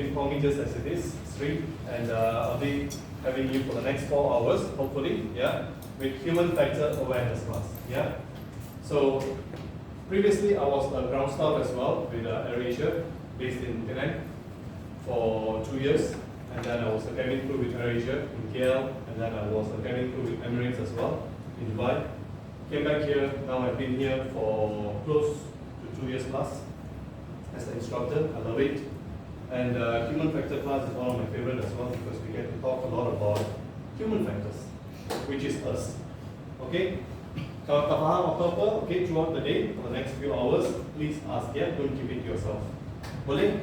can call me just as it is, Sri, and I'll be having you for the next 4 hours, hopefully, yeah, with human factor awareness class, yeah. So previously I was a ground staff as well with AirAsia, based in Penang for 2 years, and then I was a cabin crew with AirAsia in KL, and then I was a cabin crew with Emirates as well in Dubai. Came back here, now I've been here for close to 2 years plus as an instructor. I love it. And human factor class is one of my favorite as well because we get to talk a lot about human factors, which is us. Okay? Kalau tak faham apa-apa, okay, throughout the day, for the next few hours, please ask, yeah, don't keep it to yourself. Boleh?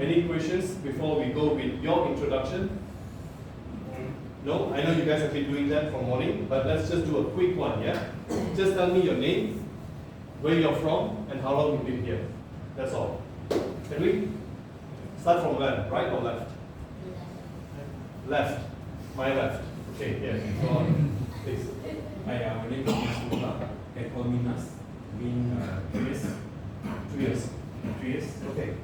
Any questions before we go with your introduction? No? I know you guys have been doing that from morning, but let's just do a quick one, yeah? Just tell me your name, where you're from, and how long you've been here. That's all. Can we? Start from where? Right or left? Left. My left. Okay, yeah. Go on. Please. Hi, my name is Nasrullah. They call me Nas. Been 2 years. 2 years. 2 years. Okay.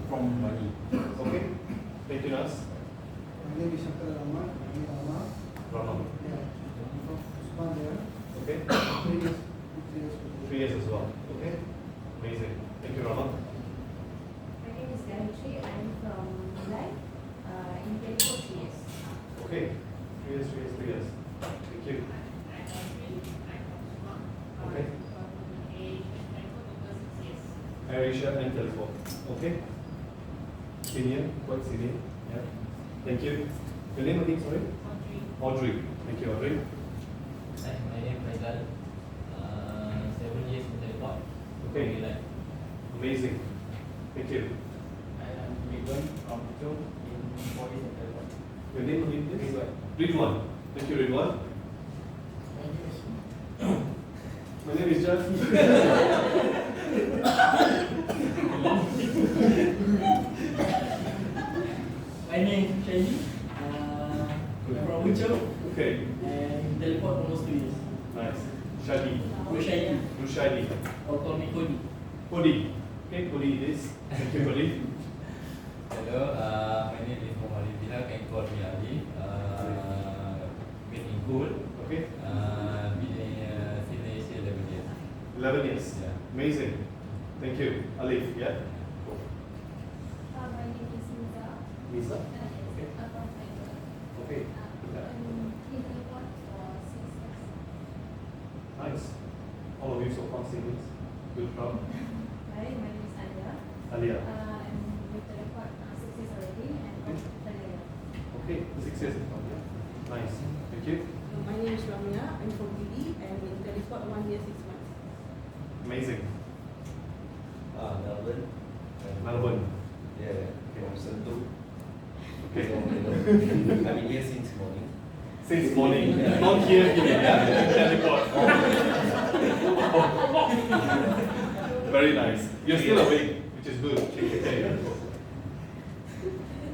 From Bali. Okay. Thank you, Nas. My name is Rama. Rahman. Yeah, I'm from Usman there. Okay. 3 years. 3 years as well. Okay. Amazing. Thank you, Rahman. My name is Gayatri. I'm from Pillai. In Telugu, 3 years. Okay. 3 years, 3 years, 3 years. Thank you. Okay. AirAsia and Teleport. Okay. Senior, quite senior. Yeah. Thank you. Your name again, sorry? Audrey. Thank you, Audrey. Hi, my name is Faisal. 7 years in Teleport. Okay. Amazing. Thank you. I'm Ridwan from Jom in 4 years in Teleport. Your name again, please? Ridwan. Ridwan. Thank you, Ridwan. My name is John. My name is Shady. From Ucho. Okay. And Teleport almost 2 years. Nice. Shadi. Rushadi. Rushadi. Or call me Cody. Cody. Okay, Cody it is. Thank you, Cody. Hello, my name is Muhammad Bilal. Can call me Ali. Been in Gold. Okay. Been in Indonesia 11 years. 11 years. Yeah. Amazing. Thank you. Alif, yeah? My name is Miza. Lisa? Okay. I'm from Thailand. Okay. I'm in Teleport for 6 years. Nice. All of you so far singers. Good crowd. Hi, my name is Alia. Alia. I'm with Teleport 6 years already and from Thailand. Okay, 6 years in front, yeah. Nice. Thank you. My name is Ramya. I'm from Dili and in Teleport 1 year 6 months. Amazing. Melbourne. Melbourne. Yeah, from Sentul. Okay. So, I've been here since morning. Since morning. Not here, yeah? Teleport. Very nice. You're still awake, which is good. Okay.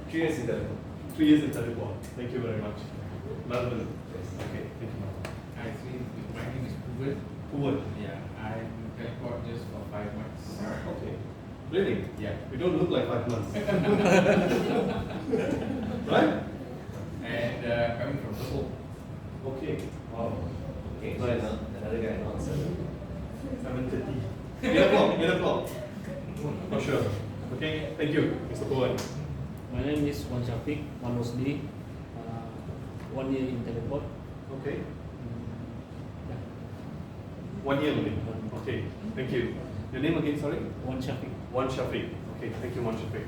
3 years in Teleport. 3 years in Teleport. Thank you very much. Melbourne. Yes. Okay, thank you, Melbourne. Actually, my name is Pugan. Puwan. Yeah, I'm Teleport just for 5 months. Okay. Really? Yeah. You don't look like 5 months. Right? And coming from Seoul. Okay. Wow. Okay, Nice. so another guy announced. 7:30. 8 o'clock. 8 o'clock. For sure. Okay. Thank you, Mr. Puwan. My name is Wan Shafiq, Wan Rosdi. 1 year in Teleport. Okay. Yeah. 1 year only. Okay. Thank you. Your name again, sorry? Wan Shafiq. Wan Shafiq. Okay. Thank you, Wan Shafiq.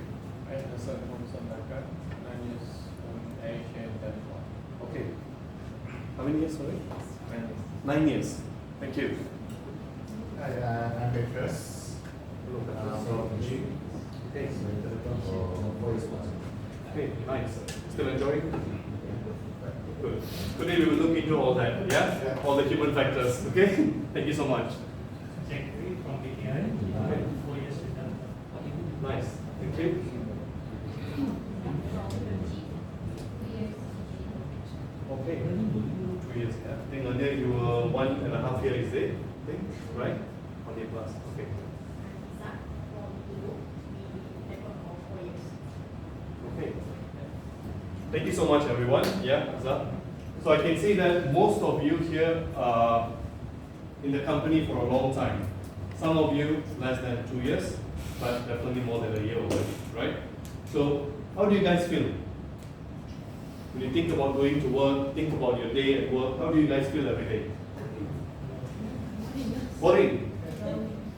I'm Hassan from Sandaka. 9 years from AirAsia and Teleport. Okay. How many years, sorry? 9 years. 9 years. Thank you. Hi, I'm Petrus. Hello, From G. Okay. For 4 years plus. Okay, nice. Still enjoying? Good. Today we will look into all that, yeah? Yeah. All the human factors, okay? Thank you so much. Secretary from BTI. Okay. 4 years with them. Nice. Thank you. Okay. 2 years, yeah? I think earlier you were 1.5 years, is it? I think, right? 1 year plus, okay. Thank you so much, everyone. Yeah, Azhar. So I can see that most of you here are in the company for a long time. Some of you less than 2 years, but definitely more than a year already, right? So how do you guys feel? When you think about going to work, think about your day at work, how do you guys feel every day? Boring.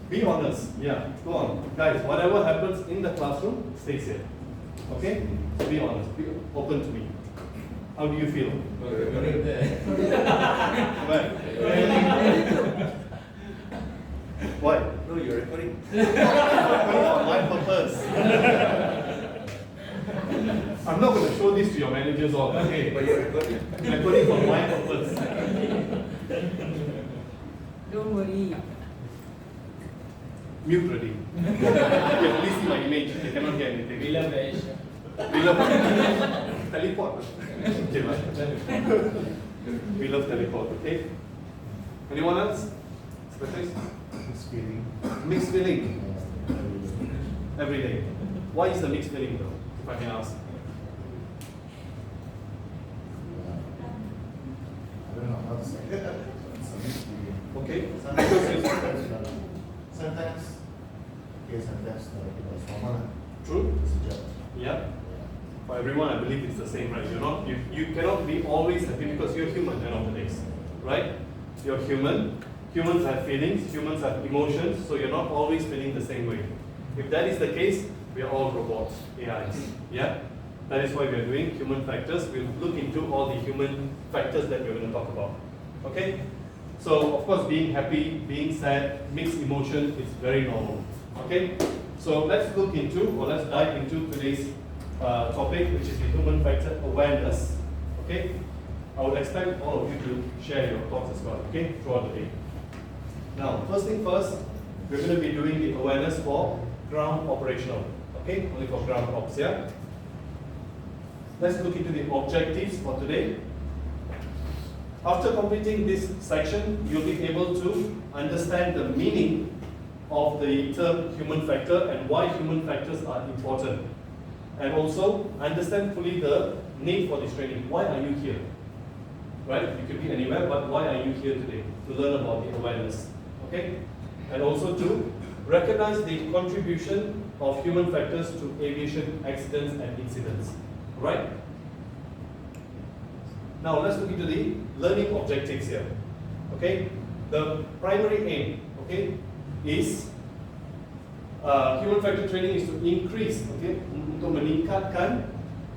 Be honest. Yeah, go on. Guys, whatever happens in the classroom stays here. Okay? So be honest. Be open to me. How do you feel? Right. Why? No, you're recording. For my purpose. I'm not going to show this to your managers all. Okay. But you're recording. Recording for my purpose. Don't worry. Mute ready. You only see my image. They cannot hear anything. We love Asia. We love teleport. Okay, right. We love teleport. Okay. Anyone else? Specialist? This feeling. Mixed feeling every day. Why is the mixed feeling though? If I can ask. I don't know how to say it. It's a mixed feeling. Okay. Sometimes, okay, sometimes it's normal. True. It's a job. Yeah. For everyone, I believe it's the same, right? You cannot be always happy because you're human end of the days, right? You're human. Humans have feelings. Humans have emotions. So you're not always feeling the same way. If that is the case, we are all robots, AIs. Yeah. That is why we are doing human factors. We'll look into all the human factors that we're going to talk about. Okay. So of course, being happy, being sad, mixed emotion is very normal. Okay. So let's look into, or let's dive into today's topic, which is the human factor awareness. Okay. I would expect all of you to share your thoughts as well. Okay, throughout the day. Now, first thing first, we're going to be doing the awareness for ground operational. Okay, only for ground ops. Yeah. Let's look into the objectives for today. After completing this section, you'll be able to understand the meaning of the term human factor and why human factors are important. And also understand fully the need for this training. Why are you here? Right? You could be anywhere, but why are you here today? To learn about the awareness. Okay? And also to recognize the contribution of human factors to aviation accidents and incidents. Right? Now let's look into the learning objectives here. Okay? The primary aim, okay, is human factor training is to increase, okay, untuk meningkatkan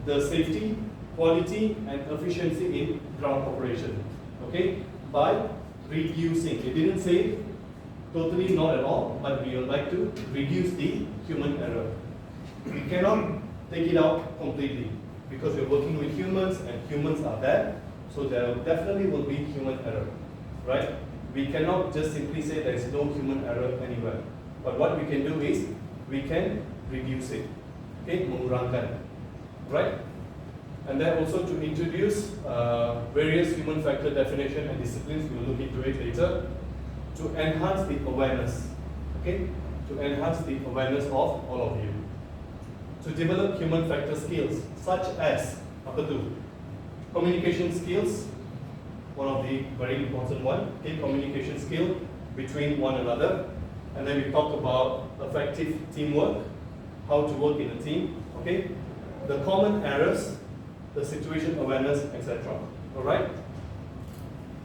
the safety, quality, and efficiency in ground operation. Okay? By reducing. It didn't say totally not at all, but we would like to reduce the human error. We cannot take it out completely because we're working with humans and humans are bad, so there definitely will be human error, right? We cannot just simply say there is no human error anywhere. But what we can do is we can reduce it, okay, mengurangkan, right? And then also to introduce various human factor definition and disciplines. We will look into it later. To enhance the awareness, okay? To enhance the awareness of all of you. To develop human factor skills such as apa tu? Communication skills, one of the very important one. Okay, communication skill between one another. And then we talk about effective teamwork, how to work in a team. Okay, the common errors, the situation awareness, etc. All right.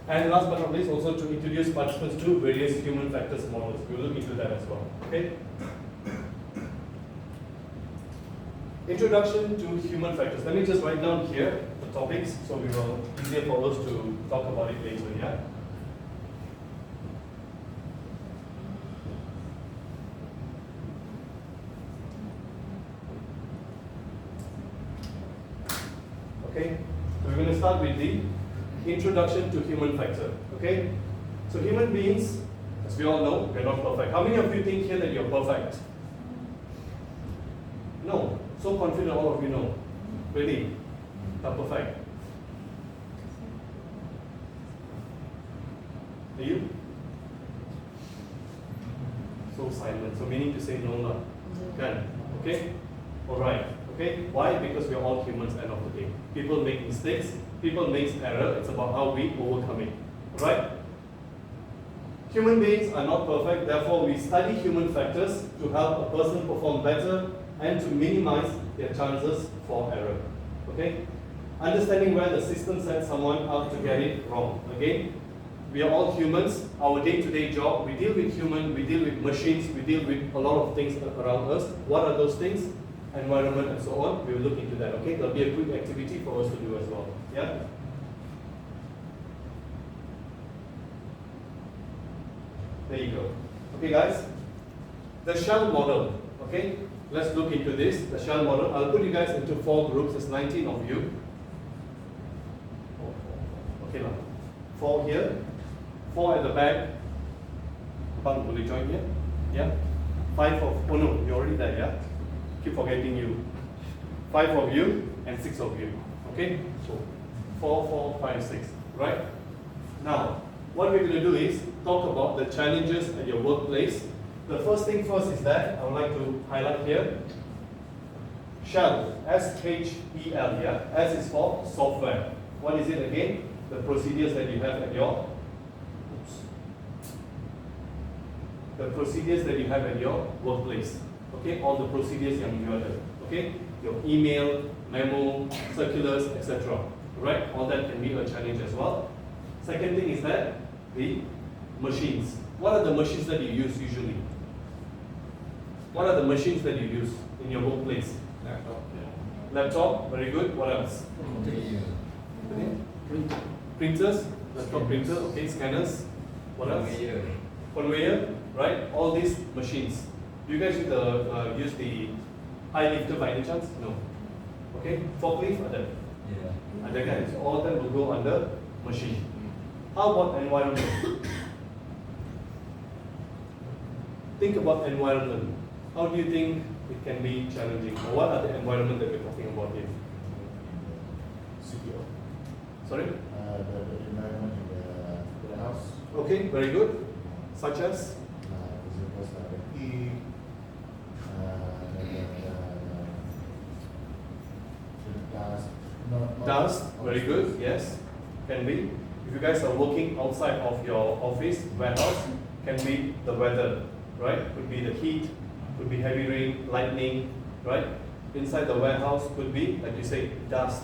And last but not least, also to introduce participants to various human factors models. We'll look into that as well. Okay. Introduction to human factors. Let me just write down here the topics so we will easier for us to talk about it later. Yeah. Okay. So we're going to start with the introduction to human factor. Okay. So human beings, as we all know, we're not perfect. How many of you think here that you're perfect? No. So confident all of you know. Really? Not perfect. Are you? So silent. So meaning to say no lah. Kan? Okay? Alright. Okay, why? Because we are all humans at the end of the day. People make mistakes, people make error, it's about how we overcome it. Right? Human beings are not perfect, therefore we study human factors to help a person perform better and to minimize their chances for error. Okay? Understanding where the system sets someone up to get it wrong. Again, we are all humans. Our day-to-day job, we deal with humans, we deal with machines, we deal with a lot of things around us. What are those things? Environment and so on. We will look into that. Okay? There'll be a quick activity for us to do as well. Yeah? There you go. Okay, guys? The shell model. Okay? Let's look into this. The shell model. I'll put you guys into 4 groups. There's 19 of you. Okay, now. 4 here. 4 at the back. Bang, will you join here? Yeah? 5 of, oh no, you're already there, yeah? Keep forgetting you. 5 of you and 6 of you. Okay? So 4, 4, 5, 6. Right? Now, what we're going to do is talk about the challenges at your workplace. The first thing first is that I would like to highlight here. Shell, S-H-E-L, yeah? S is for software. What is it again? The procedures that you have at your workplace. Okay, all the procedures yang you ada. Okay, your email, memo, circulars, etc. Right, all that can be a challenge as well. Second thing is that the machines. What are the machines that you use usually? What are the machines that you use in your workplace? Laptop. Laptop, very good. What else? Printers, laptop printer, okay, scanners. What else? Conveyor, right? All these machines. Do you guys use the high lifter by any chance? No. Okay, forklift, ada. Ada kan? So all of them will go under machine. How about environment? Think about environment. How do you think it can be challenging? Or what are the environment that we're talking about here? Secure. Sorry? The environment in the house. Okay, very good. Such as? Because the heat, the dust. Dust, very good, yes, can be. If you guys are working outside of your office, warehouse, can be the weather, right? Could be the heat, could be heavy rain, lightning, right? Inside the warehouse could be, like you say, dust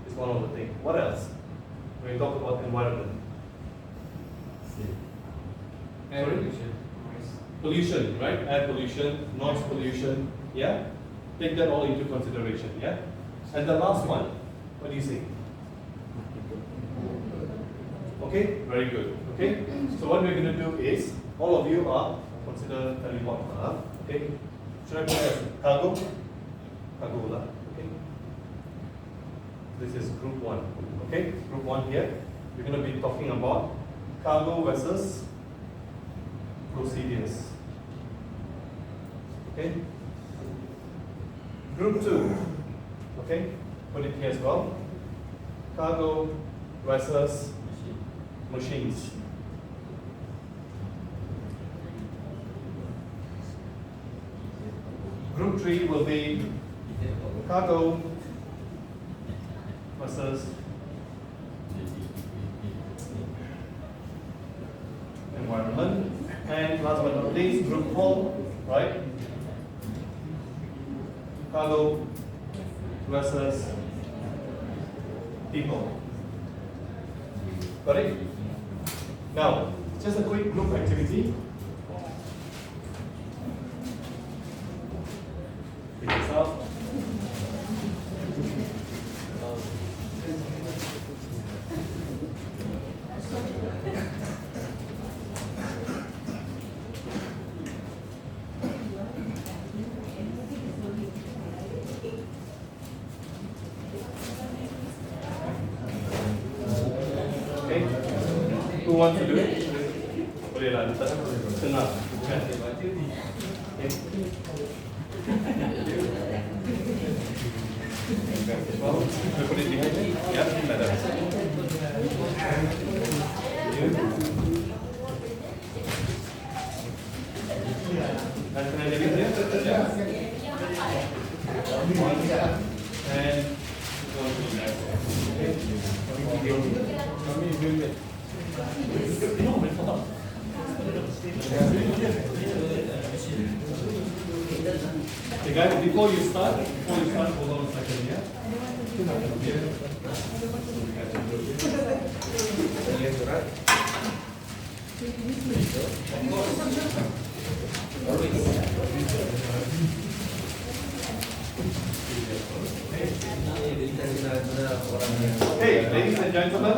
is one of the things. What else? When we talk about environment. Air Sorry? pollution. Pollution, right? Air pollution, noise pollution, yeah? Take that all into consideration, yeah? And the last one, what do you say? Okay, very good. Okay, so what we're going to do is, all of you are consider teleport. Okay, should I put as cargo? Cargo lah. Okay. This is group 1. Okay, group 1 here. We're going to be talking about cargo versus procedures. Okay. Group 2. Okay, put it here as well. Cargo versus machines. Group 3 will be cargo versus environment. And last but not least, group 4, right? Cargo versus people. Got it? Now, just a quick group activity. Pick this up. Okay. Who wants to do it? Boleh lah, senang. Kan? Okay. Well, we put it behind me. Yeah, better. Dan kena jadi dia? one, and go to the next one. Okay? Okay, guys, before you start, hold on a second, yeah? Okay, ladies and gentlemen,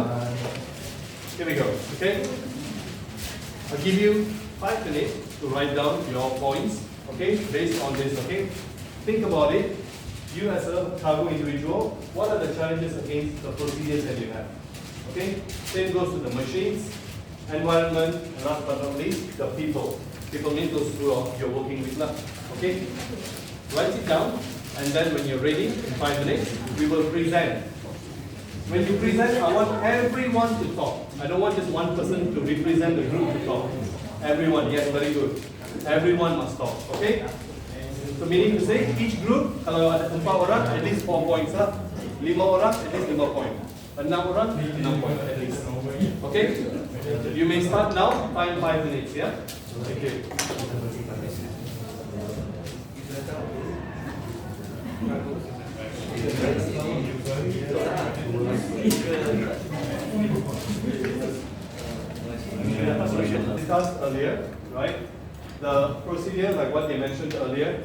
here we go, okay? I'll give you 5 minutes to write down your points, okay, based on this, okay? Think about it. You as a cargo individual, what are the challenges against the procedures that you have? Okay? Same goes to the machines, environment, and last but not least, the people. People mean those who you're working with. Okay? Write it down, and then when you're ready, in 5 minutes, we will present. When you present, I want everyone to talk. I don't want just one person to represent the group to talk. Everyone, yes, very good. Everyone must talk, okay? So meaning to say, each group, kalau ada 4 orang, at least 4 points lah. 5 orang, at least 5 points. 6 orang, 6 points at least. Okay? You may start now, time 5 minutes, yeah? Thank you. Discussed earlier, right? The procedure, like what they mentioned earlier,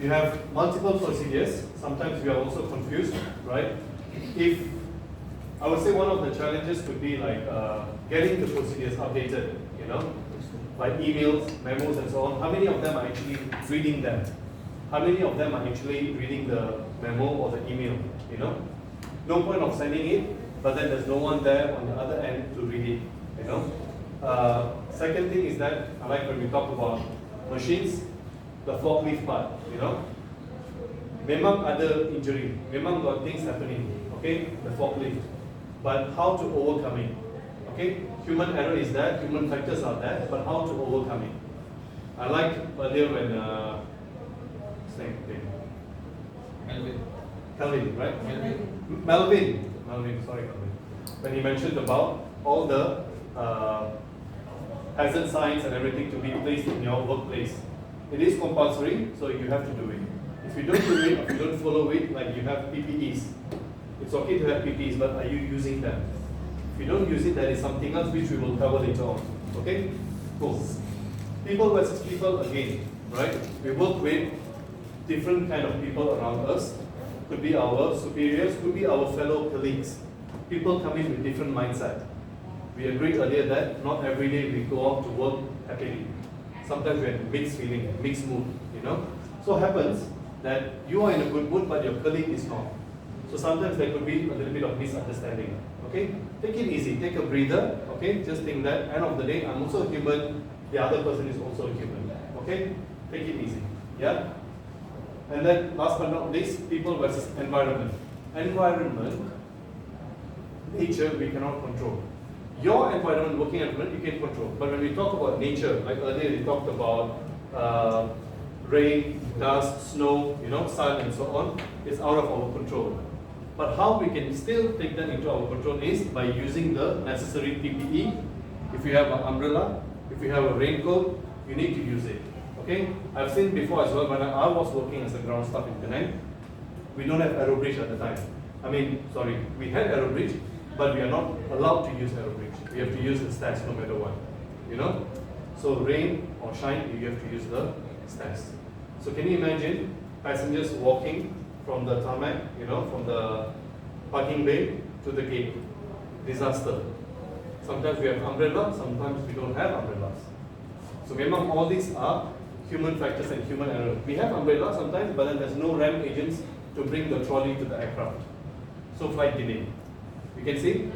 you have multiple procedures. Sometimes we are also confused, right? If I would say one of the challenges could be like getting the procedures updated, you know, by emails, memos, and so on. How many of them are actually reading them? How many of them are actually reading the memo or the email? You know, no point of sending it, but then there's no one there on the other end to read it. You know. Second thing is that I like when we talk about machines, the forklift part. You know, memang ada injury, memang got things happening. Okay, the forklift, but how to overcome it? Okay, human error is there, human factors are there, but how to overcome it? I like earlier when same thing. Calvin, right? Melvin, sorry, Calvin. When he mentioned about all the hazard signs and everything to be placed in your workplace. It is compulsory, so you have to do it. If you don't do it, if you don't follow it, like you have PPEs, it's okay to have PPEs, but are you using them? If you don't use it, there is something else which we will cover later on. Okay? Cool. People versus people again, right? We work with different kind of people around us. Could be our superiors, could be our fellow colleagues. People come in with different mindset. We agreed earlier that not every day we go out to work happily. Sometimes we have mixed feeling, mixed mood, you know. So it happens that you are in a good mood, but your colleague is not. So sometimes there could be a little bit of misunderstanding. Okay, take it easy, take a breather. Okay, just think that end of the day, I'm also a human. The other person is also a human. Okay, take it easy. Yeah. And then last but not least, people versus environment. Environment, nature, we cannot control. Your environment, working environment, you can control. But when we talk about nature, like earlier we talked about rain, dust, snow, you know, sun and so on, it's out of our control. But how we can still take that into our control is by using the necessary PPE. If you have an umbrella, if you have a raincoat, you need to use it. Okay? I've seen before as well, when I was working as a ground staff in Penang, we don't have aero bridge at the time. We had aero bridge, but we are not allowed to use aero bridge. We have to use the stairs no matter what. You know? So rain or shine, you have to use the stairs. So can you imagine passengers walking from the tarmac, you know, from the parking bay to the gate? Disaster. Sometimes we have umbrella, sometimes we don't have umbrellas. So memang all these are human factors and human error. We have umbrella sometimes, but then there's no ramp agents to bring the trolley to the aircraft. So flight delay. You can see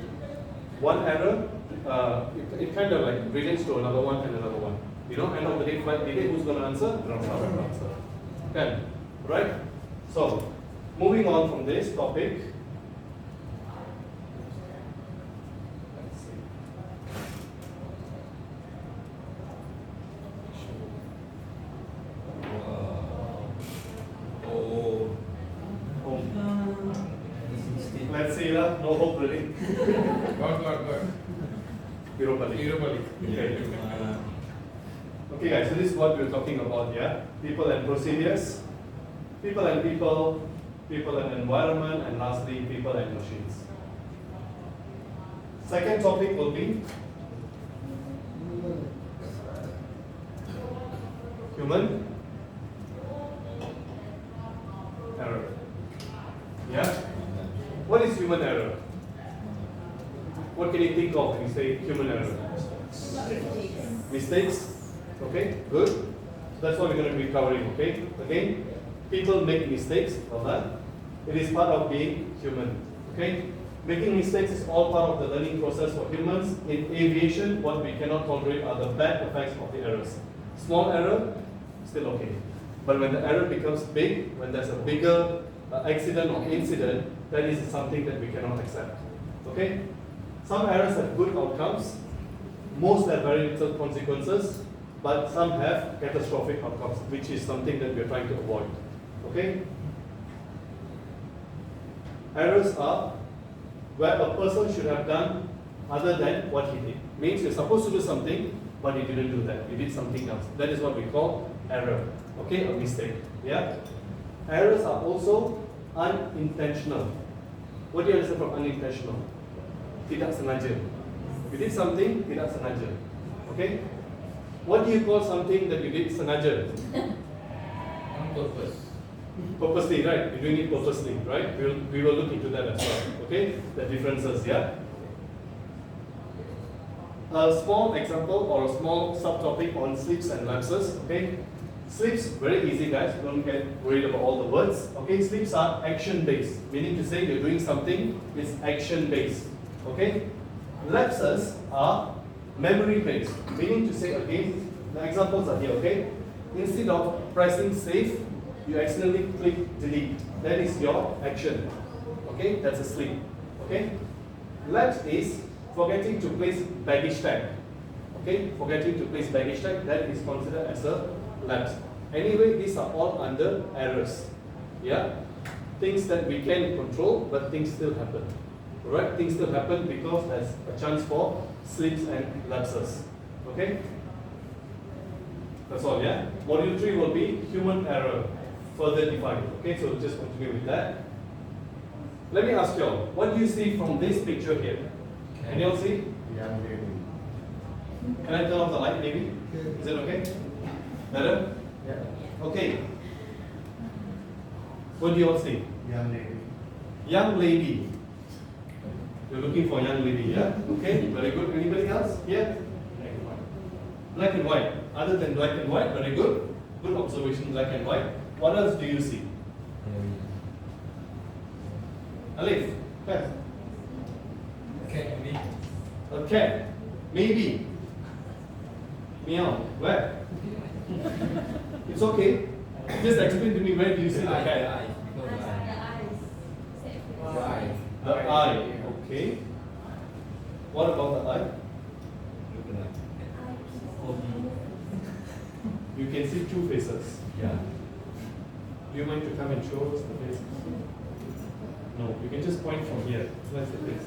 one error, it kind of like relates to another one and another one. You know, end of the day, flight delay, who's going to answer? Ground staff will answer. Okay, right? So, moving on from this topic. Let's see. let's see lah. No hope really. God. Europa League. Okay. Okay guys, so this is what we're talking about, yeah? People and procedures, people and people, people and environment, and lastly, people and machines. Second topic will be human error. Yeah? What is human error? What can you think of when you say human error? Mistakes? Okay, good. So that's what we're going to be covering, okay? Again, people make mistakes, well done. It is part of being human, okay? Making mistakes is all part of the learning process for humans. In aviation, what we cannot tolerate are the bad effects of the errors. Small error, still okay. But when the error becomes big, when there's a bigger accident or incident, that is something that we cannot accept, okay? Some errors have good outcomes, most have very little consequences, but some have catastrophic outcomes, which is something that we're trying to avoid. Okay? Errors are where a person should have done other than what he did. Means you're supposed to do something, but you didn't do that. You did something else. That is what we call error. Okay? A mistake. Yeah? Errors are also unintentional. What do you understand from unintentional? Tidak sengaja. You did something, tidak sengaja. Okay? What do you call something that you did sengaja? On purpose. Purposely, right? You're doing it purposely, right? We will look into that as well. Okay? The differences, yeah? A small example or a small subtopic on slips and lapses. Okay? Slips, very easy guys, don't get worried about all the words. Okay, slips are action based, meaning to say you're doing something, it's action based. Okay? Lapses are memory based, meaning to say again, the examples are here, okay? Instead of pressing save, you accidentally click delete. That is your action. Okay? That's a slip. Okay? Lapse is forgetting to place baggage tag. Okay? Forgetting to place baggage tag, that is considered as a lapse. Anyway, these are all under errors. Yeah? Things that we can control, but things still happen. Right? Things still happen because there's a chance for slips and lapses. Okay? That's all, yeah? Module 3 will be human error, further defined. Okay, so we'll just continue with that. Let me ask you all, what do you see from this picture here? Can you all see? Young lady. Can I turn off the light maybe? Is it okay? Better? Yeah. Okay. What do you all see? Young lady. Young lady. You're looking for young lady, yeah? Okay, very good. Anybody else? Yeah? Black and white. Other than black and white, very good. Good observation, black and white. What else do you see? Alif, Beth. A cat. Maybe. Meow. Where? It's okay. Just explain to me, where do you see the cat? The eye. Okay. What about the eye? You can see two faces. Yeah. Do you mind to come and show us the face? No, you can just point from here. Where's the face?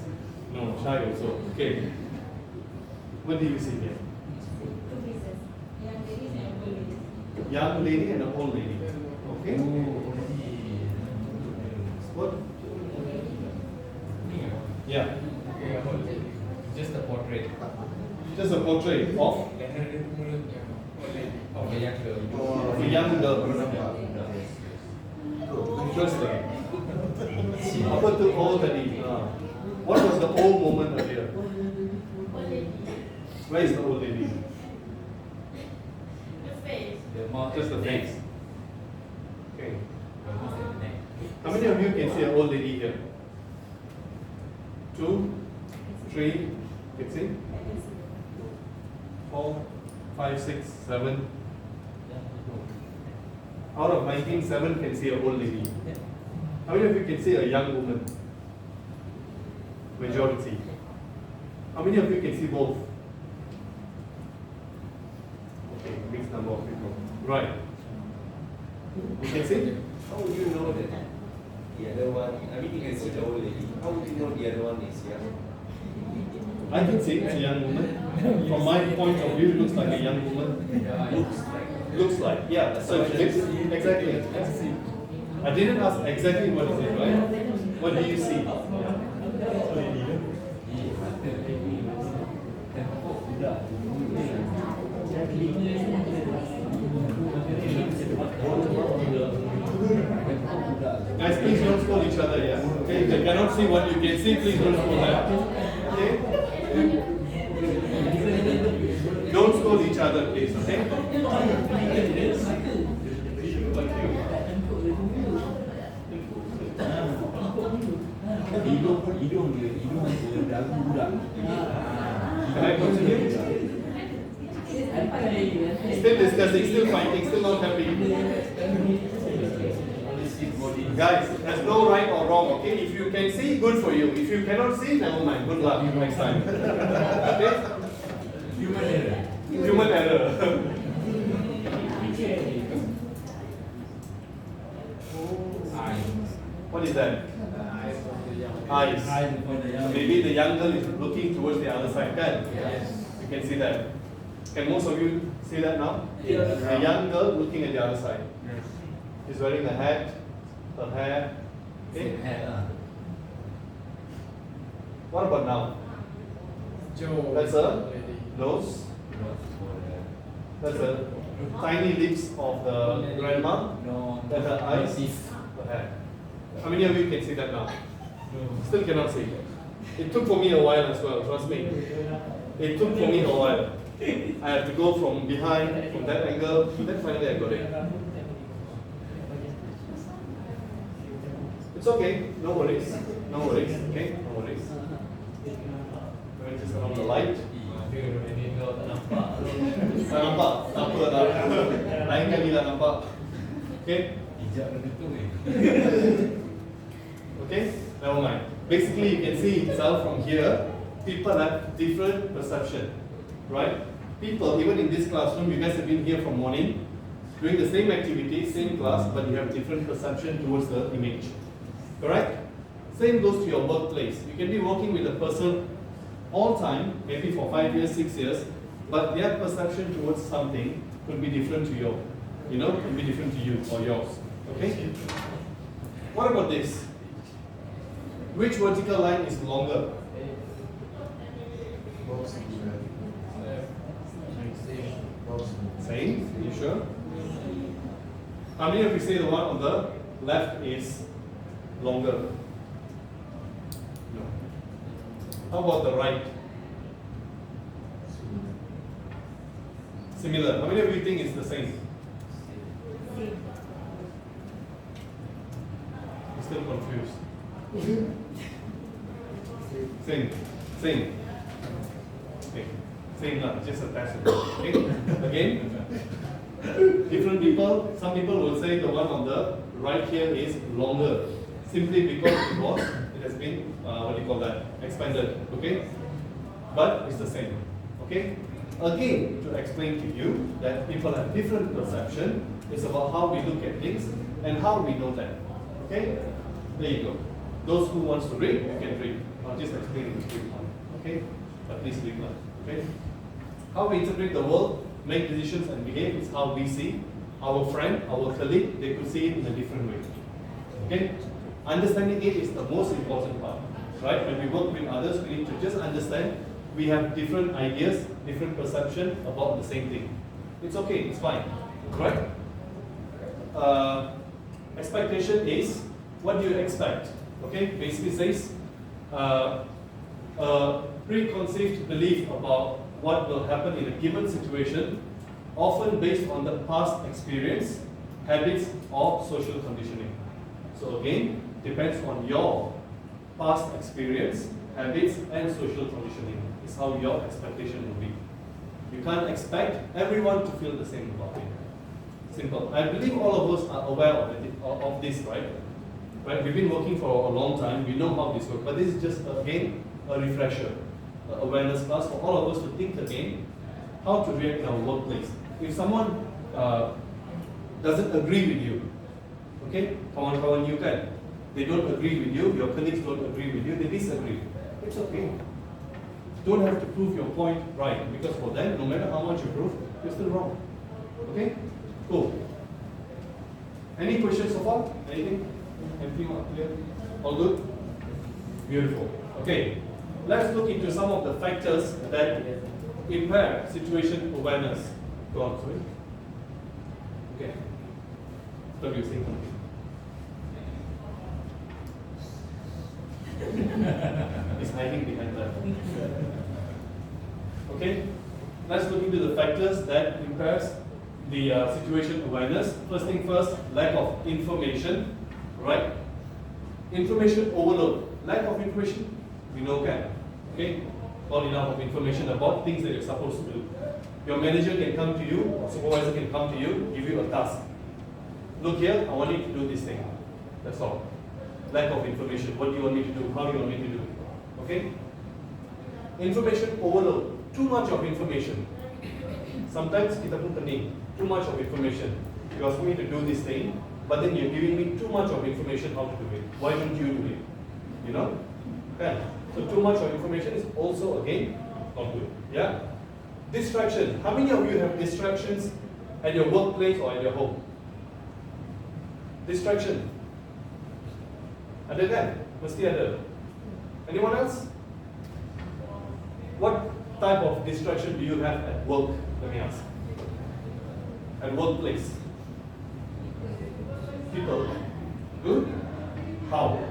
No, shy also. Okay. What do you see here? Two pieces. Young ladies and old ladies. Young lady and an old lady. Okay. What? Yeah. Just a portrait. Just a portrait of Of a young girl. a young girl. Interesting. Apa tu old tadi? What was the old moment earlier? Old lady. Where is the old lady? The face. The mouth. Just the face. Okay. The mouth and the neck. How many of you can see an old lady here? 2, 3, can see? 4, 5, 6, 7. Out of 19, 7 can see an old lady. How many of you can see a young woman? Majority. How many of you can see both? Okay, mixed number of people. Right. You can see? How would you know that? the other one, I mean you can see the old lady. How would you know the other one is young? I can see it's a young woman. From my point of view, it looks like a young woman. Looks like, yeah. So exactly. I didn't ask exactly what is it, right? What do you see? Guys, please don't scold each other, yeah? Okay, if you cannot see what you can see, please don't scold that. Okay? Don't scold each other, please, okay? Can I continue? Still discussing, still fighting, still not happy. Guys, there's no right or wrong, okay? If you can see, good for you. If you cannot see, never mind. Good luck next time. Okay? Human error. Human error. What is that? Eyes. Maybe the young girl is looking towards the other side, kan? Yes. You can see that. Can most of you see that now? Yes. A young girl looking at the other side. Yes. She's wearing a hat, her hair. Okay? What about now? That's a nose. That's a tiny lips of the grandma. That's her eyes. Her hair. How many of you can see that now? Still cannot see. It took for me a while as well, trust me. It took for me a while. I have to go from behind, from that angle, then finally I got it. It's okay, no worries. No worries, okay? No worries. Let me just turn on the light. Tak nampak? Tak apa tak. Lain kali lah nampak. Okay? Okay? Never mind. Basically, you can see itself from here. People have different perception, right? People, even in this classroom, you guys have been here from morning, doing the same activity, same class, but you have different perception towards the image. Correct? Same goes to your workplace. You can be working with a person all time, maybe for 5 years, 6 years, but their perception towards something could be different to you. Could be different to you or yours. Okay? What about this? Which vertical line is longer? Same? Are you sure? How many of you say the one on the left is longer? No. How about the right? Similar. How many of you think it's the same? I'm still confused. Same. Okay. Same lah, just a test. Okay. Again, different people. Some people will say the one on the right here is longer, simply because it has been expanded. Okay, but it's the same. Okay. Again, to explain to you that people have different perception. It's about how we look at things and how we know that. Okay. There you go. Those who wants to read, you can read. I'll just explain it to you. Okay? But please read now. Okay? How we interpret the world, make decisions and behave is how we see. Our friend, our colleague, they could see it in a different way. Okay? Understanding it is the most important part. Right? When we work with others, we need to just understand we have different ideas, different perception about the same thing. It's okay, it's fine. Right? Expectation is, what do you expect? Okay, basically says a preconceived belief about what will happen in a given situation, often based on the past experience, habits, or social conditioning. So again, depends on your past experience, habits, and social conditioning. Is how your expectation will be. You can't expect everyone to feel the same about it. Simple. I believe all of us are aware of this, right? Right? We've been working for a long time, we know how this works, but this is just again a refresher, awareness class for all of us to think again how to react in our workplace. If someone doesn't agree with you, okay, kawan-kawan you kan, they don't agree with you, your colleagues don't agree with you, they disagree. It's okay. Don't have to prove your point right, because for them, no matter how much you prove, you're still wrong. Okay? Cool. Any questions so far? Anything? Everything clear? All good? Beautiful. Okay. Let's look into some of the factors that impair situation awareness. Go on, sorry. Okay. What do you think? He's hiding behind that. Okay. Let's look into the factors that impairs the situation awareness. First thing first, lack of information, right? Information overload. Lack of information, we know can. Okay? Not enough of information about things that you're supposed to do. Your manager can come to you, or supervisor can come to you, give you a task. Look here, I want you to do this thing. That's all. Lack of information. What do you want me to do? How do you want me to do? Okay? Information overload. Too much of information. Sometimes kita pun pening. Too much of information. You ask me to do this thing, but then you're giving me too much of information how to do it. Why don't you do it? You know? Okay. So too much of information is also again not good. Yeah? Distraction. How many of you have distractions at your workplace or at your home? Distraction. Ada kan? Mesti ada. Anyone else? What type of distraction do you have at work? Let me ask. At workplace. People. Good? How?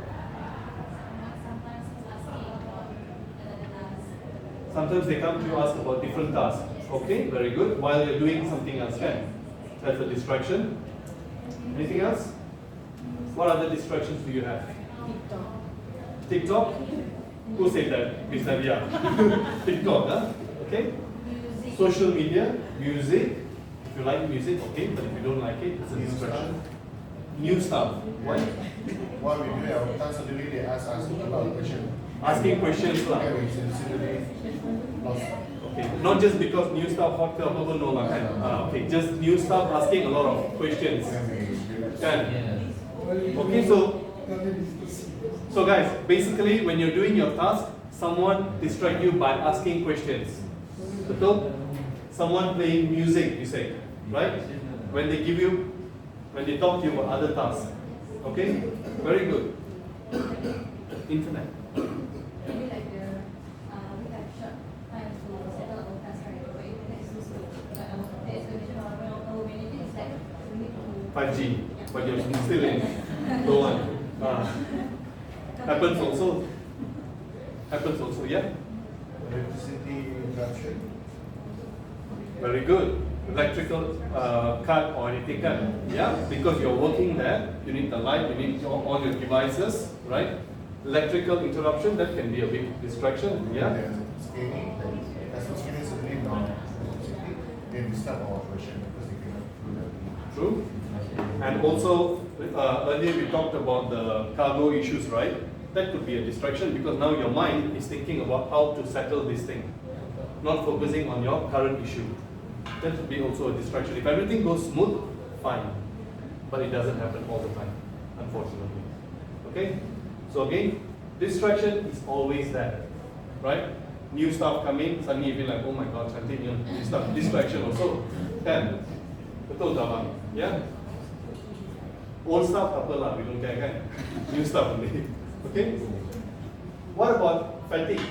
Sometimes they come to you ask about different tasks. Okay, very good. While you're doing something else, can. That's a distraction. Anything else? What other distractions do you have? TikTok? Who said that? Miss Nadia. TikTok, huh? Okay. Social media, music. If you like music, okay. But if you don't like it, it's a distraction. New stuff. Why? While we do our task suddenly they ask us a lot of questions. Asking questions lah. Okay, we suddenly lost. Okay. Not just because new stuff hot ke apa pun no lah kan. Okay. Just new stuff asking a lot of questions. Then we relax. Kan? Yeah. Okay, so guys, basically when you're doing your task, someone distract you by asking questions. Betul? Someone playing music, you say, right? When they talk to you about other tasks. Okay? Very good. Internet. Maybe like we have short time to settle our task, right? But internet is so slow. But the expectation of our manager is like we need to 5G, but you're still in low one. Happens also, yeah? Electricity interruption. Very good. Electrical cut or anything cut. Yeah, because you're working there, you need the light, you need all your devices, right? Electrical interruption, that can be a big distraction. Yeah. Scanning, as for scanning suddenly now, then we start our operation because they cannot do that. True. And also, earlier we talked about the cargo issues, right? That could be a distraction because now your mind is thinking about how to settle this thing, not focusing on your current issue. That would be also a distraction. If everything goes smooth, fine. But it doesn't happen all the time, unfortunately. Okay? So again, distraction is always there, right? New stuff coming, suddenly you feel like, oh my god, something new stuff. Distraction also. Then, betul tak bang? Yeah? Old stuff, apa lah, we don't care kan? New stuff only. Okay? What about fatigue?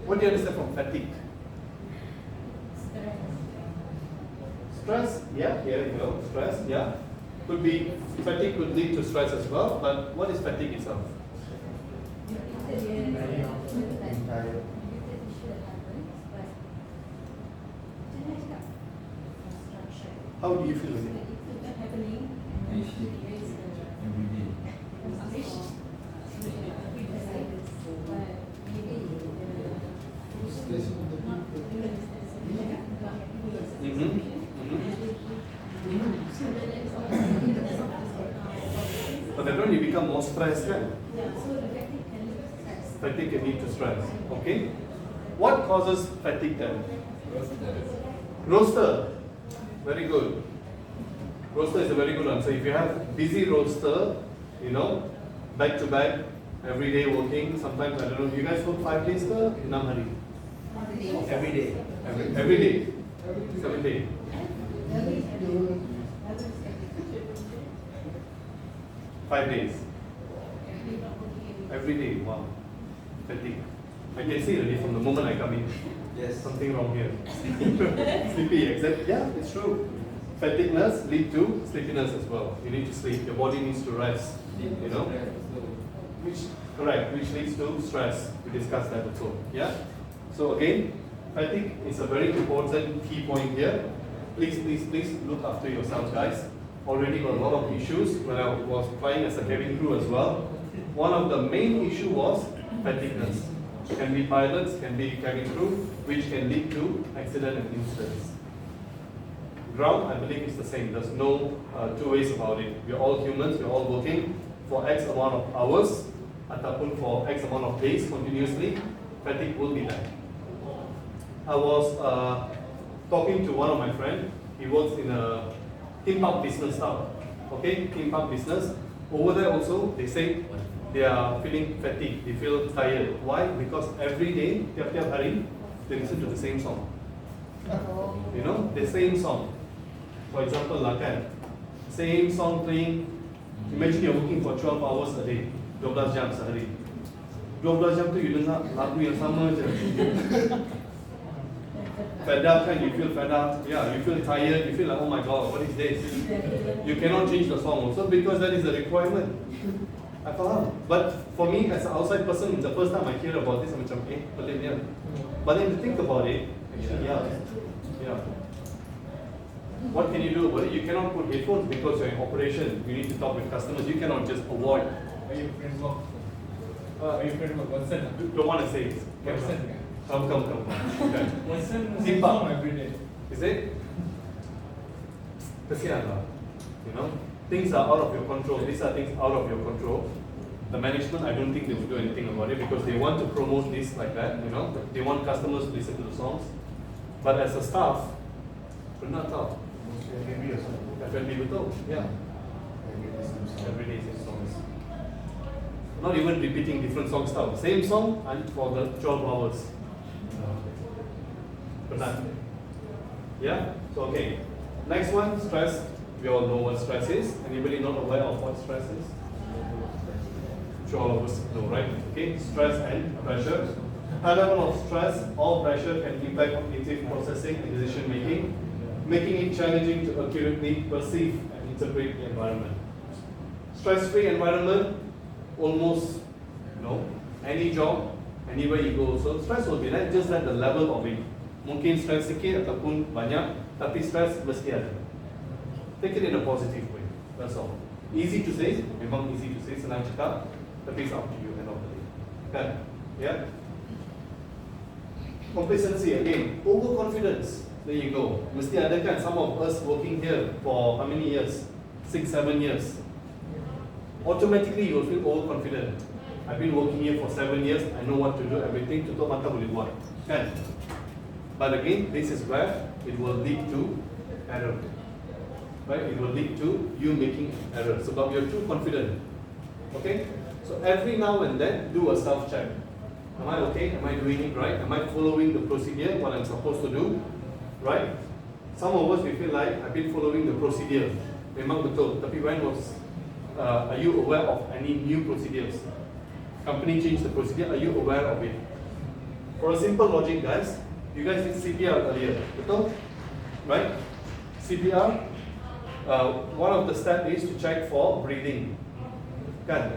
What do you understand from fatigue? Stress, yeah, here you go. Stress, yeah. Could be, fatigue could lead to stress as well, but what is fatigue itself? How do you feel with it? But then when you become more stressed, right? Fatigue can lead to stress. Okay? What causes fatigue then? Roster. Very good. Roster is a very good answer. If you have busy roster, you know, back to back, every day working, sometimes, I don't know, you guys work 5 days ke 6 hari? Every day. Every day. 7 days. 5 days. Every day. Wow. Fatigue. I can see already from the moment I come in. Yes. Something wrong here. Sleepy, exactly. Yeah, it's true. Fatigueness lead to sleepiness as well. You need to sleep. Your body needs to rest. You know? Correct, which leads to stress. We discussed that also. Yeah? So again, fatigue is a very important key point here. Please look after yourselves, guys. Already got a lot of issues when I was flying as a cabin crew as well. One of the main issue was fatigueness. Can be pilots, can be cabin crew, which can lead to accident and incidents. Ground, I believe, is the same. There's no two ways about it. We're all humans. We're all working for X amount of hours, ataupun for X amount of days continuously. Fatigue will be there. I was talking to one of my friends. He works in a theme park business style. Okay, theme park business. Over there also, they say they are feeling fatigued. They feel tired. Why? Because every day, tiap-tiap hari, they listen to the same song. You know, the same song. For example, Lakan, same song playing. Imagine you're working for 12 hours a day, 12 jam sehari. 12 jam tu you dengar lagu yang sama je. Fed up kan, you feel fed up. Yeah, you feel tired. You feel like, oh my God, what is this? You cannot change the song also because that is a requirement. I faham. But for me, as an outside person, the first time I hear about this, I'm like, pelik dia. But then to think about it, actually, yeah. What can you do about it? You cannot put headphones because you're in operation. You need to talk with customers. You cannot just avoid. Are you framework? Are you framework? Watson? Don't want to say it. Watson. Come. Okay. Watson Theme sing park. song every day. Is it? Kesian lah. You know, things are out of your control. These are things out of your control. The management, I don't think they will do anything about it because they want to promote this like that. You know, they want customers to listen to the songs. But as a staff, pernah tahu. Maybe or something. Definitely betul. Yeah. Maybe the same song. Every day same songs. Not even repeating different song style. Same song and for the 12 hours. Pernah. Yeah? So okay. Next one, stress. We all know what stress is. Anybody not aware of what stress is? Sure, all of us know, right? Okay, stress and pressure. High level of stress or pressure can impact cognitive processing and decision making it challenging to accurately perceive and interpret the environment. Stress-free environment, almost, any job, anywhere you go also, stress will be there, just at the level of it. Mungkin stress sikit ataupun banyak, tapi stress mesti ada. Take it in a positive way, that's all. Easy to say, memang easy to say, senang cakap, tapi it's up to you end of the day. Kan? Yeah? Complacency again, overconfidence. There you go. Mesti ada kan, some of us working here for how many years? 6, 7 years. Automatically you will feel overconfident. I've been working here for 7 years, I know what to do, everything, tutup mata boleh buat. Kan? But again, this is where it will lead to error. Right? It will lead to you making error. Sebab you're too confident. Okay? So every now and then, do a self-check. Am I okay? Am I doing it right? Am I following the procedure, what I'm supposed to do? Right? Some of us, we feel like, I've been following the procedure. Memang betul. Tapi when was, are you aware of any new procedures? Company changed the procedure, are you aware of it? For a simple logic, guys, you guys did CPR earlier, betul? Right? CPR, one of the steps is to check for breathing. Kan?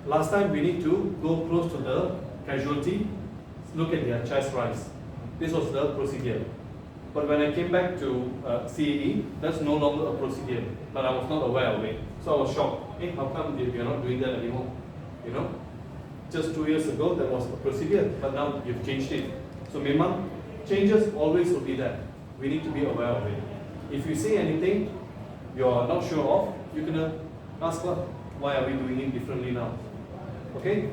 Last time we need to go close to the casualty, look at their chest rise. This was the procedure. But when I came back to CAE, that's no longer a procedure. But I was not aware of it. So I was shocked. Hey, how come we are not doing that anymore? You know? Just 2 years ago, that was a procedure. But now you've changed it. So memang, changes always will be there. We need to be aware of it. If you see anything you're not sure of, you can ask, why are we doing it differently now? Okay?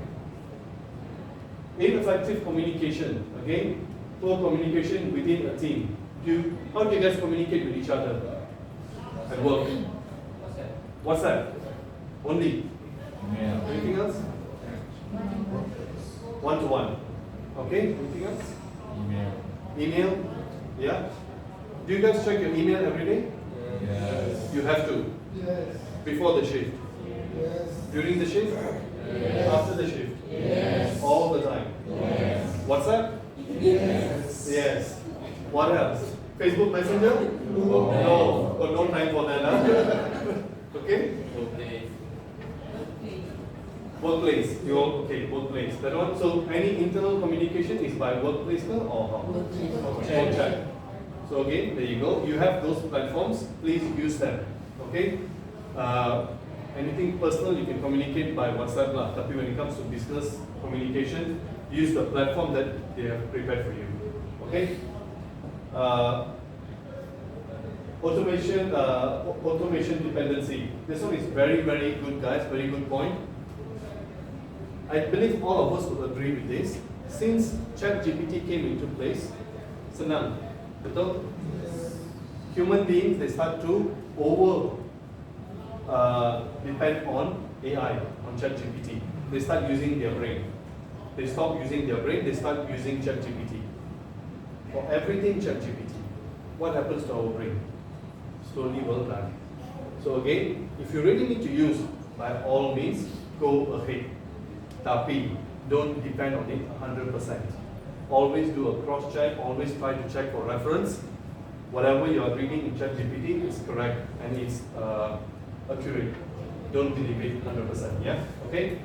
Ineffective communication. Again, poor communication within a team. How do you guys communicate with each other? at work? WhatsApp. Only. Anything else? One-to-one. Okay, anything else? Email? Yeah? Do you guys check your email every day? Yes. You have to. Yes. Before the shift? Yes. During the shift? After the shift? All the time? WhatsApp? Yes. What else? Facebook Messenger? No. Got no time for that, huh? Okay? Workplace. You all, okay, workplace. That one. So any internal communication is by workplace or how? Work chat. So again, there you go. You have those platforms. Please use them. Okay. Anything personal you can communicate by WhatsApp lah. Tapi when it comes to business communication, use the platform that they have prepared for you. Okay. Automation dependency. This one is very good, guys. Very good point. I believe all of us would agree with this. Since ChatGPT came into place, senang, betul? Human beings, they start to depend on AI, on ChatGPT. They start using their brain. They stop using their brain, they start using ChatGPT. For everything ChatGPT. What happens to our brain? Slowly will die. So again, if you really need to use, by all means, go ahead. Tapi don't depend on it 100%. Always do a cross check, always try to check for reference. Whatever you are reading in ChatGPT is correct and it's accurate. Don't believe it 100%, yeah? Okay?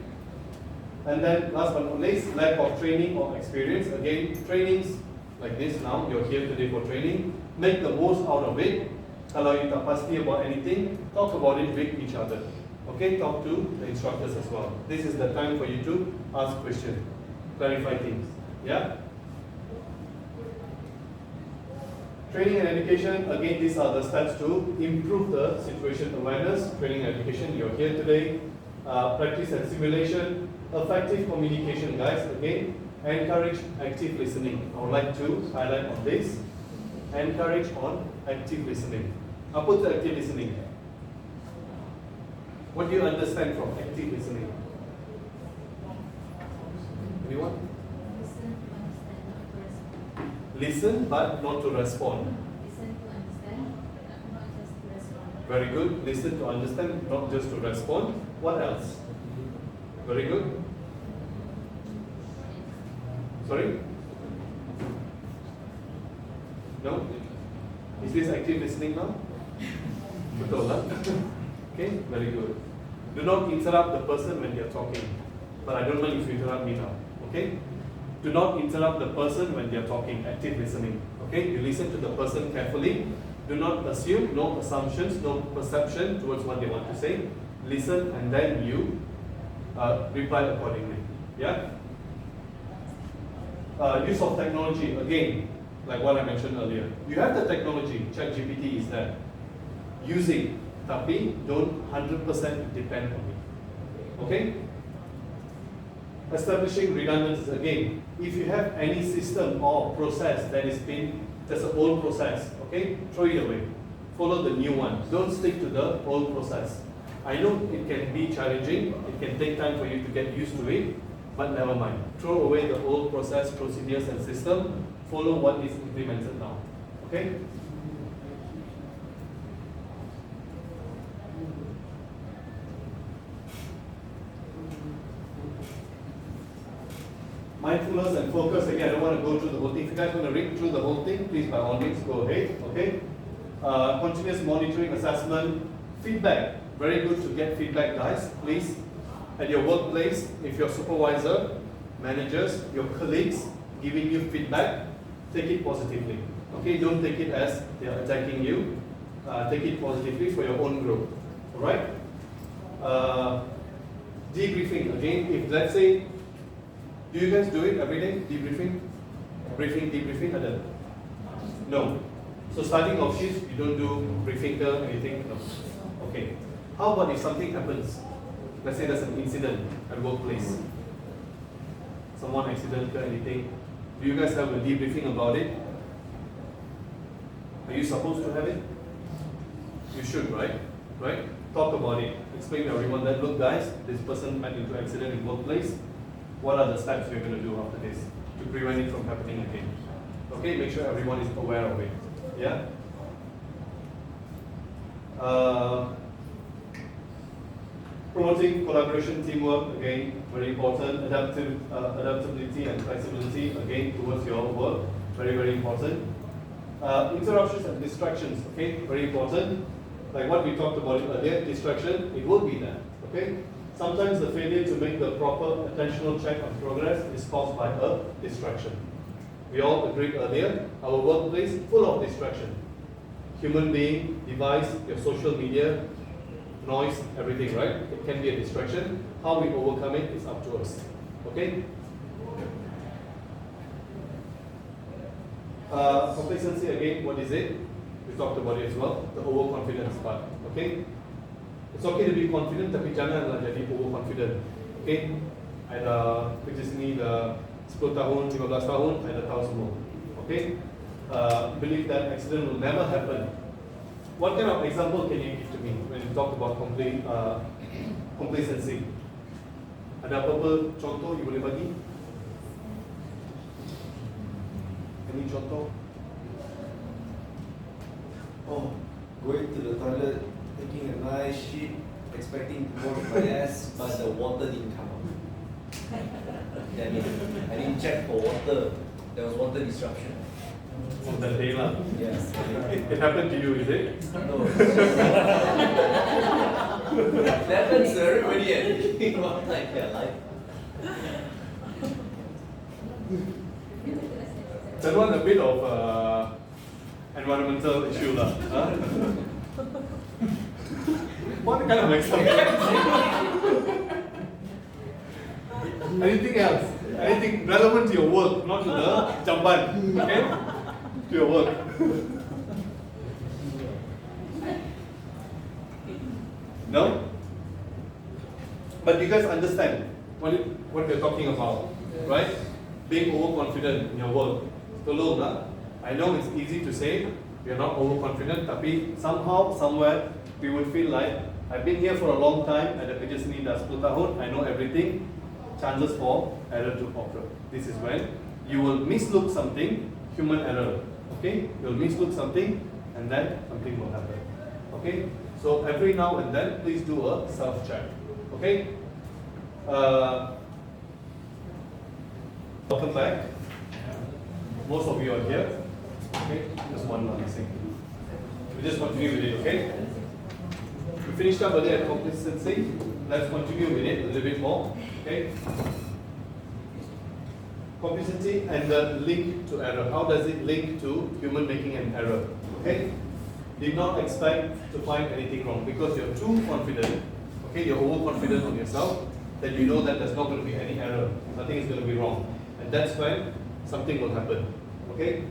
And then last but not least, lack of training or experience. Again, trainings like this now, you're here today for training. Make the most out of it. Kalau you tak pasti about anything, talk about it with each other. Okay, talk to the instructors as well. This is the time for you to ask questions, clarify things. Yeah? Training and education, again, these are the steps to improve the situation awareness. Training and education, you're here today. Practice and simulation, effective communication, guys. Again, encourage active listening. I would like to highlight on this. Encourage on active listening. Apa tu active listening? What do you understand from active listening? Anyone? Listen but not to respond. Listen to understand, not just to respond. Very good. Listen to understand, not just to respond. What else? Very good. Sorry? No? Is this active listening now? Betul lah? Okay, very good. Do not interrupt the person when they are talking. But I don't mind if you interrupt me now. Okay? Do not interrupt the person when they are talking. Active listening. Okay? You listen to the person carefully. Do not assume, no assumptions, no perception towards what they want to say. Listen and then you reply accordingly. Yeah? Use of technology, again, like what I mentioned earlier. You have the technology, ChatGPT is there. Use it. Tapi don't 100% depend on it. Okay? Establishing redundancies again. If you have any system or process that's an old process, okay, throw it away. Follow the new one. Don't stick to the old process. I know it can be challenging, it can take time for you to get used to it, but never mind. Throw away the old process, procedures and system. Follow what is implemented now. Okay? Mindfulness and focus, again, I don't want to go through the whole thing. If you guys want to read through the whole thing, please by all means go ahead, okay? Continuous monitoring, assessment, feedback. Very good to get feedback, guys, please. At your workplace, if your supervisor, managers, your colleagues giving you feedback, take it positively, okay? Don't take it as they are attacking you. Take it positively for your own growth, all right? Debriefing, again, if let's say, do you guys do it every day? Debriefing? Debriefing? No. So starting off shift, you don't do briefing or anything? No. Okay. How about if something happens? Let's say there's an incident at workplace. Someone accident or anything. Do you guys have a debriefing about it? Are you supposed to have it? You should, right? Right? Talk about it. Explain to everyone that, look guys, this person met into accident in workplace. What are the steps we're going to do after this to prevent it from happening again? Okay, make sure everyone is aware of it. Yeah? Promoting collaboration, teamwork, again, very important. Adaptability and flexibility, again, towards your work, very, very important. Interruptions and distractions, okay, very important. Like what we talked about earlier, distraction, it will be there, okay? Sometimes the failure to make the proper attentional check on progress is caused by a distraction. We all agreed earlier, our workplace full of distraction. Human being, device, your social media, noise, everything, right? It can be a distraction. How we overcome it is up to us, okay? Complacency, again, what is it? We talked about it as well, the overconfidence part, okay? It's okay to be confident, tapi janganlah jadi overconfident, okay? Ada kerja sini dah 10 tahun, 15 tahun, I dah tahu semua, okay? Believe that accident will never happen. What kind of example can you give to me when you talk about complacency? Ada apa-apa contoh you boleh bagi? Any contoh? Oh, going to the toilet, taking a nice shit, expecting to wash my ass, but the water didn't come out. Damn it. I didn't check for water. There was water disruption. On that day lah. Yes. It happened to you, is it? No. That happens to everybody at one time in their life. That one a bit of environmental issue lah. Huh? What kind of example? Anything else? Anything relevant to your work, not to the jamban, okay? To your work. No? But you guys understand what we're talking about, right? Being overconfident in your work. Tolong lah. I know it's easy to say we are not overconfident, tapi somehow, somewhere, we would feel like I've been here for a long time, ada kerja sini dah 10 tahun, I know everything. Chances for error to occur. This is when you will mislook something, human error. Okay? You'll mislook something, and then something will happen. Okay? So every now and then, please do a self-check. Okay? Welcome back. Most of you are here. Okay? Just one more missing. We just continue with it, okay? We finished up earlier at complacency. Let's continue with it a little bit more. Okay? Complacency and the link to error. How does it link to human making an error? Okay? Did not expect to find anything wrong because you're too confident. Okay, you're overconfident on yourself that you know that there's not going to be any error. Nothing is going to be wrong. And that's when something will happen. Okay?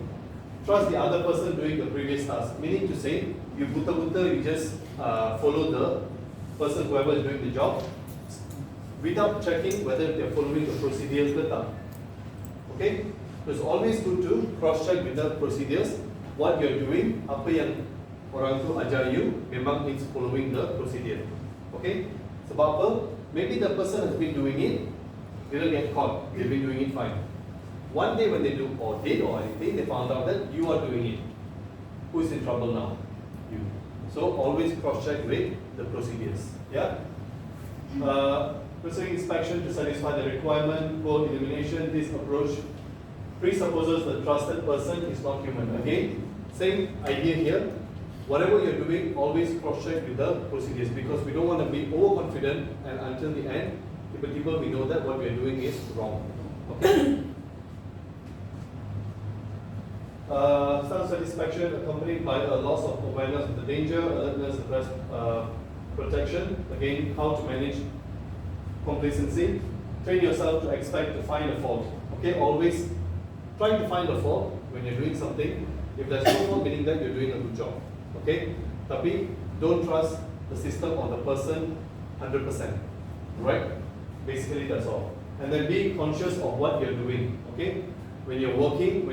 Trust the other person doing the previous task. Meaning to say, you buta-buta, you just follow the person, whoever is doing the job, without checking whether they're following the procedures ke tak. Okay? So it's always good to cross-check with the procedures. What you're doing, apa yang orang tu ajar you, memang needs following the procedure. Okay? Sebab apa? Maybe the person has been doing it, didn't get caught, they've been doing it fine. One day when they do or did or anything, they found out that you are doing it. Who is in trouble now? You. So always cross-check with the procedures. Yeah? Pursuing inspection to satisfy the requirement, code elimination, this approach presupposes the trusted person is not human. Again, same idea here. Whatever you're doing, always cross-check with the procedures because we don't want to be overconfident and until the end, people we know that what we're doing is wrong. Okay? Self-satisfaction accompanied by a loss of awareness of the danger, alertness, protection. Again, how to manage complacency. Train yourself to expect to find a fault. Okay, always try to find a fault when you're doing something. If there's no fault, meaning that you're doing a good job. Okay, tapi don't trust the system or the person 100%. Right? Basically, that's all. And then be conscious of what you're doing. Okay. When you're working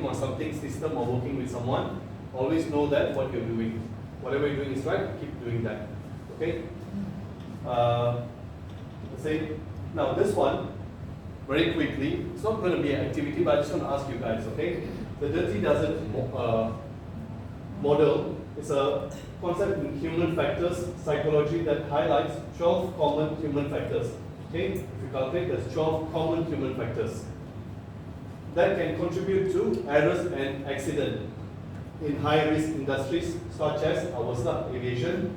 on something, system or working with someone, always know that what you're doing. Whatever you're doing is right, keep doing that. Okay? Let's say, now this one, very quickly, it's not going to be an activity, but I just want to ask you guys, okay? The dirty dozen model is a concept in human factors psychology that highlights 12 common human factors. Okay? If you calculate, there's 12 common human factors that can contribute to errors and accident in high-risk industries such as ours, aviation,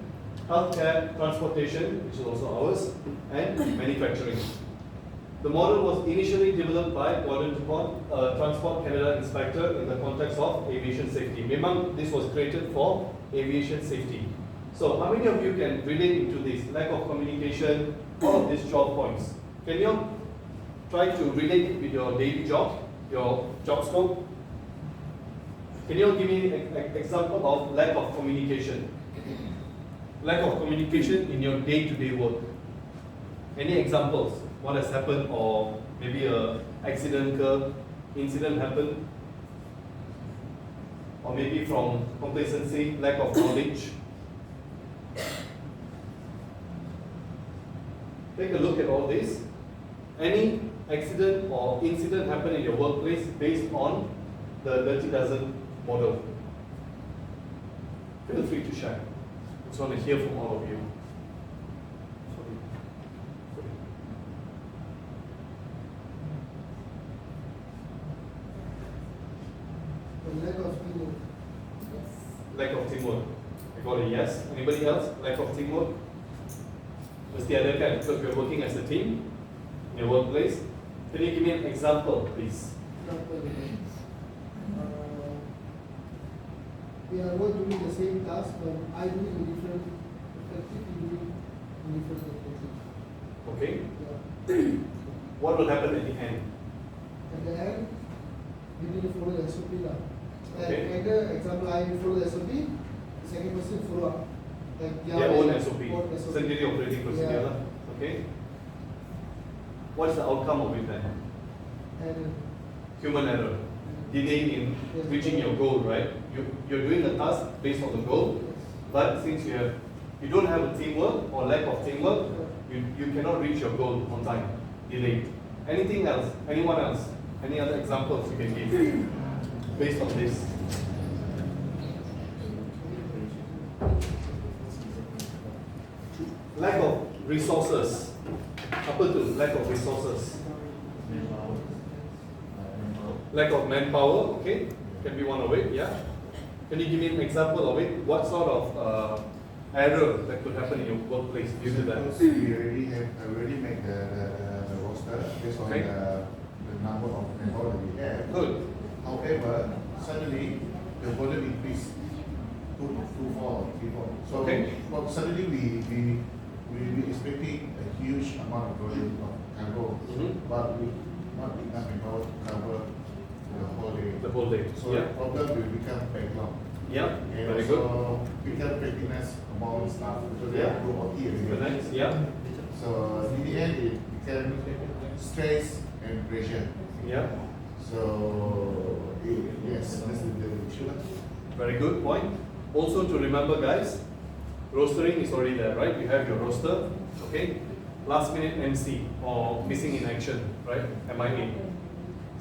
healthcare, transportation, which is also ours, and manufacturing. The model was initially developed by Gordon DuPont, a Transport Canada inspector in the context of aviation safety. Memang this was created for aviation safety. So how many of you can relate into this? Lack of communication, all of these 12 points. Can you try to relate it with your daily job, your job scope? Can you give me an example of lack of communication? Lack of communication in your day-to-day work. Any examples? What has happened, or maybe a accident incident happened, or maybe from complacency, lack of knowledge. Take a look at all this. Any accident or incident happened in your workplace based on the Dirty Dozen model. Feel free to share. I just want to hear from all of you. The lack of teamwork. Lack of teamwork. I got a yes. Anybody else? Lack of teamwork? Mesti ada kan? Because we're working as a team in your workplace. Can you give me an example, please? We are both doing the same task, but I do it in different perspective, you do it in different perspective. Okay. Yeah. What will happen at the end? At the end, we need to follow the SOP lah. Okay. Like the example, I follow the SOP, the second person follow up. Like Their own SOP. Own SOP. Sendiri operating procedure Yeah. lah. Okay. What's the outcome of it then? And Human error. Delay in reaching your goal, right? You're doing a task based on the goal, but since you don't have a teamwork or lack of teamwork, you cannot reach your goal on time. Delayed. Anything else? Anyone else? Any other examples you can give based on this? Lack of resources. Apa tu? Lack of resources. Lack of manpower, okay? Can be one of it, yeah? Can you give me an example of it? What sort of error that could happen in your workplace due to that? Because we already made the roster based on Okay. the number of manpower that we have. Good. However, suddenly the volume increased to 4, 3, 4. So Okay. well, suddenly we expecting a huge amount of volume of cargo, but we not enough manpower to cover the whole day. The whole day. So Yeah. the problem will become backlog. Yeah. And Very good. also become pettiness among staff because they have to do OT every Very day. nice. Yeah. So in the end it became stress and pressure. Yeah. So yes, that's the issue. Very good point. Also to remember, guys, rostering is already there, right? You have your roster, okay? Last minute MC or missing in action, right? MIA.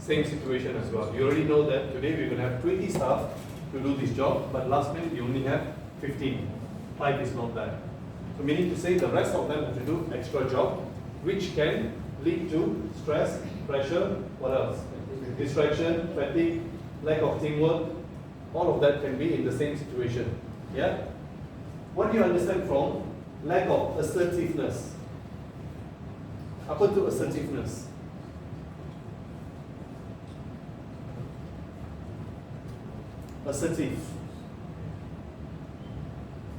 Same situation as well. You already know that today we're going to have 20 staff to do this job, but last minute you only have 15. 5 is not there. So meaning to say the rest of them have to do extra job, which can lead to stress, pressure, what else? Distraction, fatigue, lack of teamwork, all of that can be in the same situation. Yeah? What do you understand from lack of assertiveness? Apa tu assertiveness? Assertive.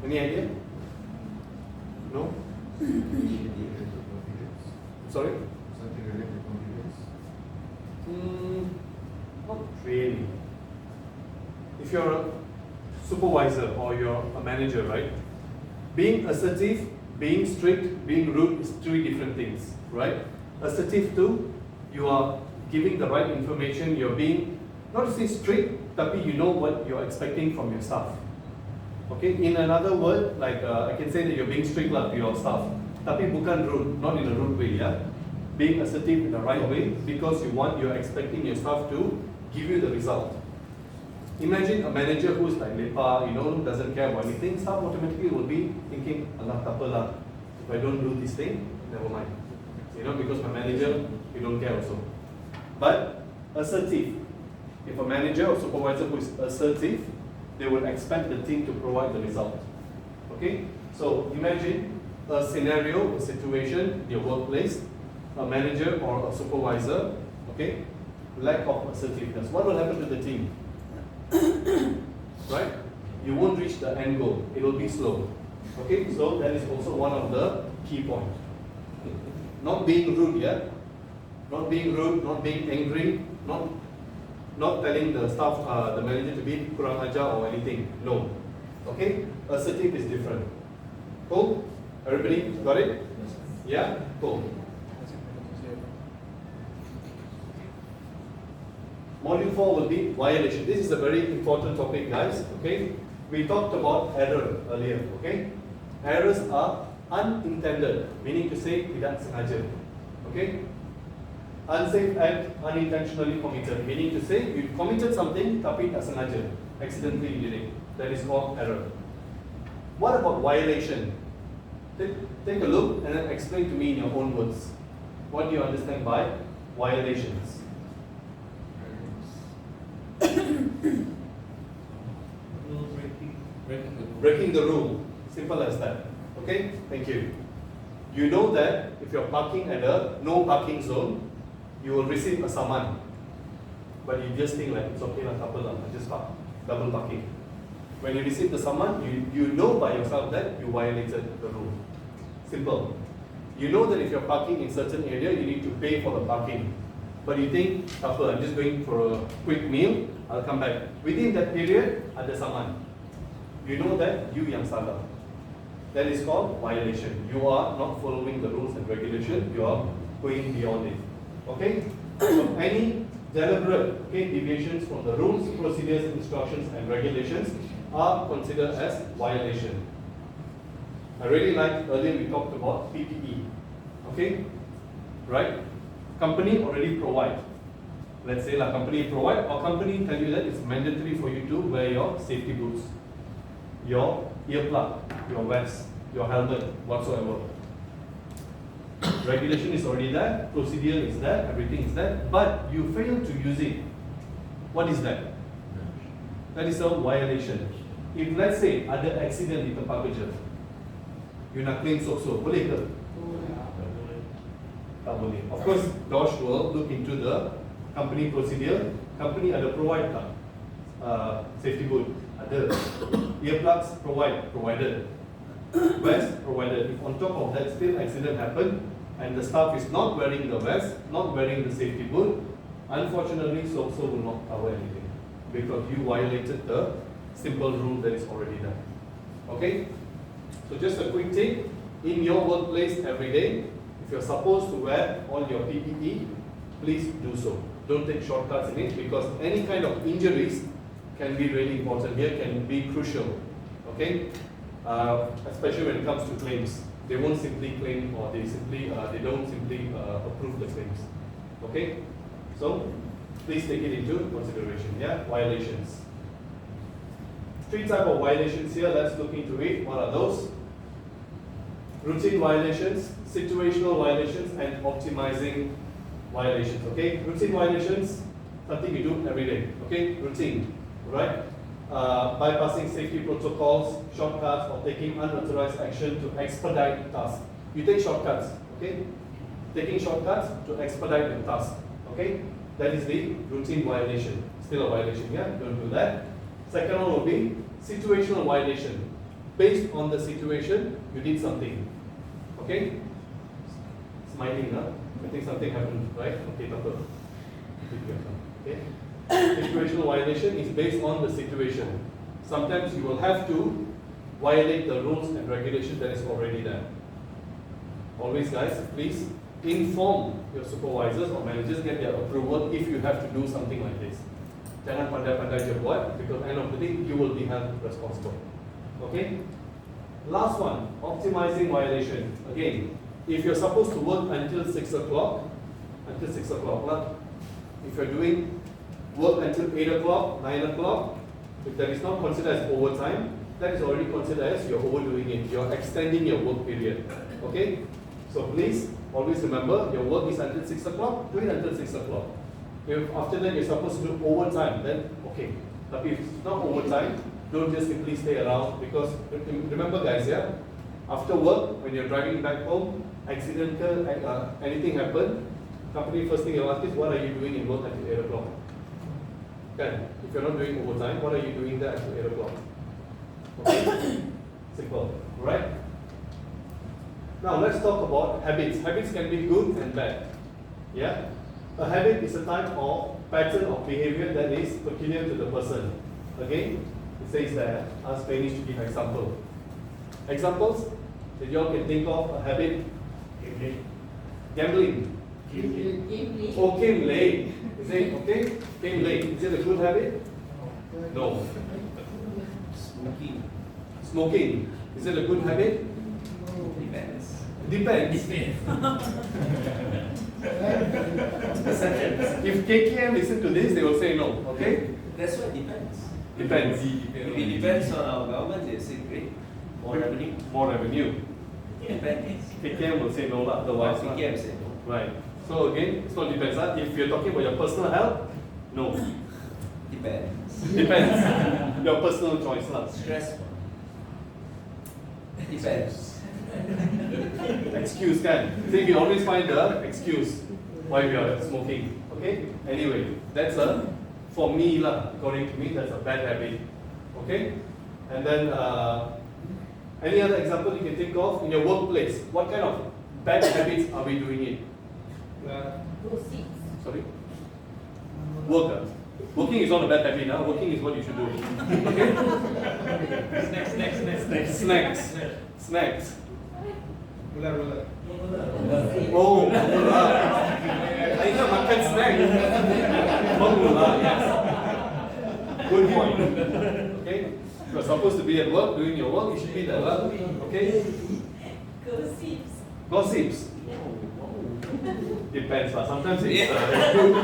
Any idea? No? Sorry? Something related to confidence. Not really. If you're a supervisor or you're a manager, right? Being assertive, being strict, being rude is 3 different things, right? Assertive too, you are giving the right information, you're being, not to say strict, tapi you know what you're expecting from your staff. Okay, in another word, like I can say that you're being strict lah to your staff. Tapi bukan rude, not in a rude way, yeah. Being assertive in the right way because you're expecting your staff to give you the result. Imagine a manager who's like lepa, who doesn't care about anything. Staff automatically will be thinking, alah, tak apa lah. If I don't do this thing, never mind. Because my manager, you don't care also. But assertive. If a manager or supervisor who is assertive, they will expect the team to provide the result. Okay? So imagine a scenario, a situation in your workplace, a manager or a supervisor, okay, lack of assertiveness. What will happen to the team? Right? You won't reach the end goal. It will be slow. Okay? So that is also one of the key points. Not being rude, yeah? Not being rude, not being angry, not telling the staff, the manager to be kurang ajar or anything. No. Okay? Assertive is different. Cool? Everybody got it? Yeah? Cool. Module 4 will be violation. This is a very important topic, guys. Okay? We talked about error earlier. Okay? Errors are unintended, meaning to say tidak sengaja. Okay? Unsafe act, unintentionally committed, meaning to say you committed something tapi tak sengaja, accidentally you did it. That is called error. What about violation? Take a look and then explain to me in your own words. What do you understand by violations? Breaking the rule. Simple as that. Okay? Thank you. You know that if you're parking at a no parking zone, you will receive a summon. But you just think like, it's okay lah, tak apa lah, I just park, double parking. When you receive the summon, you know by yourself that you violated the rule. Simple. You know that if you're parking in certain area, you need to pay for the parking. But you think, tak apa, I'm just going for a quick meal, I'll come back. Within that period, ada summon. You know that you yang salah. That is called violation. You are not following the rules and regulations, you are going beyond it. Okay? So any deliberate deviations from the rules, procedures, instructions, and regulations are considered as violation. I really like earlier we talked about PPE. Okay? Right? Company already provide. Let's say la company provide, or company tell you that it's mandatory for you to wear your safety boots, your earplug, your vest, your helmet, whatsoever. Regulation is already there, procedure is there, everything is there, but you fail to use it. What is that? That is a violation. If let's say ada accident di tempat kerja, you nak claim so-so, boleh ke? Tak boleh. Of course, Dosh will look into the company procedure. Company ada provide tak? Safety boot, ada. Earplugs provided. Vest provided. If on top of that still accident happened and the staff is not wearing the vest, not wearing the safety boot, unfortunately SOXO will not cover anything because you violated the simple rule that is already there. Okay? So just a quick tip, in your workplace every day, if you're supposed to wear all your PPE, please do so. Don't take shortcuts in it because any kind of injuries can be really important here, can be crucial. Okay? Especially when it comes to claims. They won't simply claim or they don't simply approve the claims. Okay? So, please take it into consideration. Yeah? Violations. 3 types of violations here. Let's look into it. What are those? Routine violations, situational violations, and optimizing violations. Okay? Routine violations, something you do every day. Okay? Routine. Right? Bypassing safety protocols, shortcuts, or taking unauthorized action to expedite tasks. You take shortcuts, okay? Taking shortcuts to expedite the task, okay? That is the routine violation. Still a violation, yeah? Don't do that. Second one will be situational violation. Based on the situation, you did something, okay? Smiling, huh? I think something happened, right? Okay, doctor. Okay? Situational violation is based on the situation. Sometimes you will have to violate the rules and regulations that is already there. Always guys, please inform your supervisors or managers, get their approval if you have to do something like this. Jangan pandai-pandai je buat because end of the day you will be held responsible. Okay? Last one, optimizing violation. Again, if you're supposed to work until 6 o'clock, if you're doing work until 8 o'clock, 9 o'clock, if that is not considered as overtime, that is already considered as you're overdoing it. You're extending your work period. Okay? So please always remember, your work is until 6 o'clock, do it until 6 o'clock. If after that you're supposed to do overtime, then okay. But if it's not overtime, don't just simply stay around, because remember guys, yeah, after work, when you're driving back home, accidental, anything happen, company first thing you'll ask is, what are you doing in work until 8 o'clock? Okay. If you're not doing overtime, what are you doing there until 8 o'clock? Okay? Simple, right? Now let's talk about habits. Habits can be good and bad. Yeah? A habit is a type of pattern of behavior that is peculiar to the person. Again, it says there, ask Spanish to give example. Examples that you all can think of, a habit. Gambling. Oh, came late. Is it okay? Came late. Is it a good habit? No. Smoking. Smoking. Is it a good habit? Depends. Depends. If KKM listen to this, they will say no. Okay? That's what depends. Depends. If it depends on our government, they say great. More revenue. More revenue. Depends. KKM will say no lah, otherwise. lah. PKM say no. Right. So again, it's not depends. If you're talking about your personal health, no. Depends. Depends. Your personal choice lah. Stress. Depends. Excuse can. See, we always find the excuse why we are smoking. Okay? Anyway, that's a, for me lah, according to me, that's a bad habit. Okay? And then, any other example you can think of in your workplace? What kind of bad habits are we doing it? Sorry? Worker. Working is not a bad habit, huh? Working is what you should do. Okay? Snacks. Snacks. Oh, I ingat makan snack. Yes. Good point. Okay? You're supposed to be at work, doing your work, you should be there. Okay? Gossips. Depends. Sometimes it's good.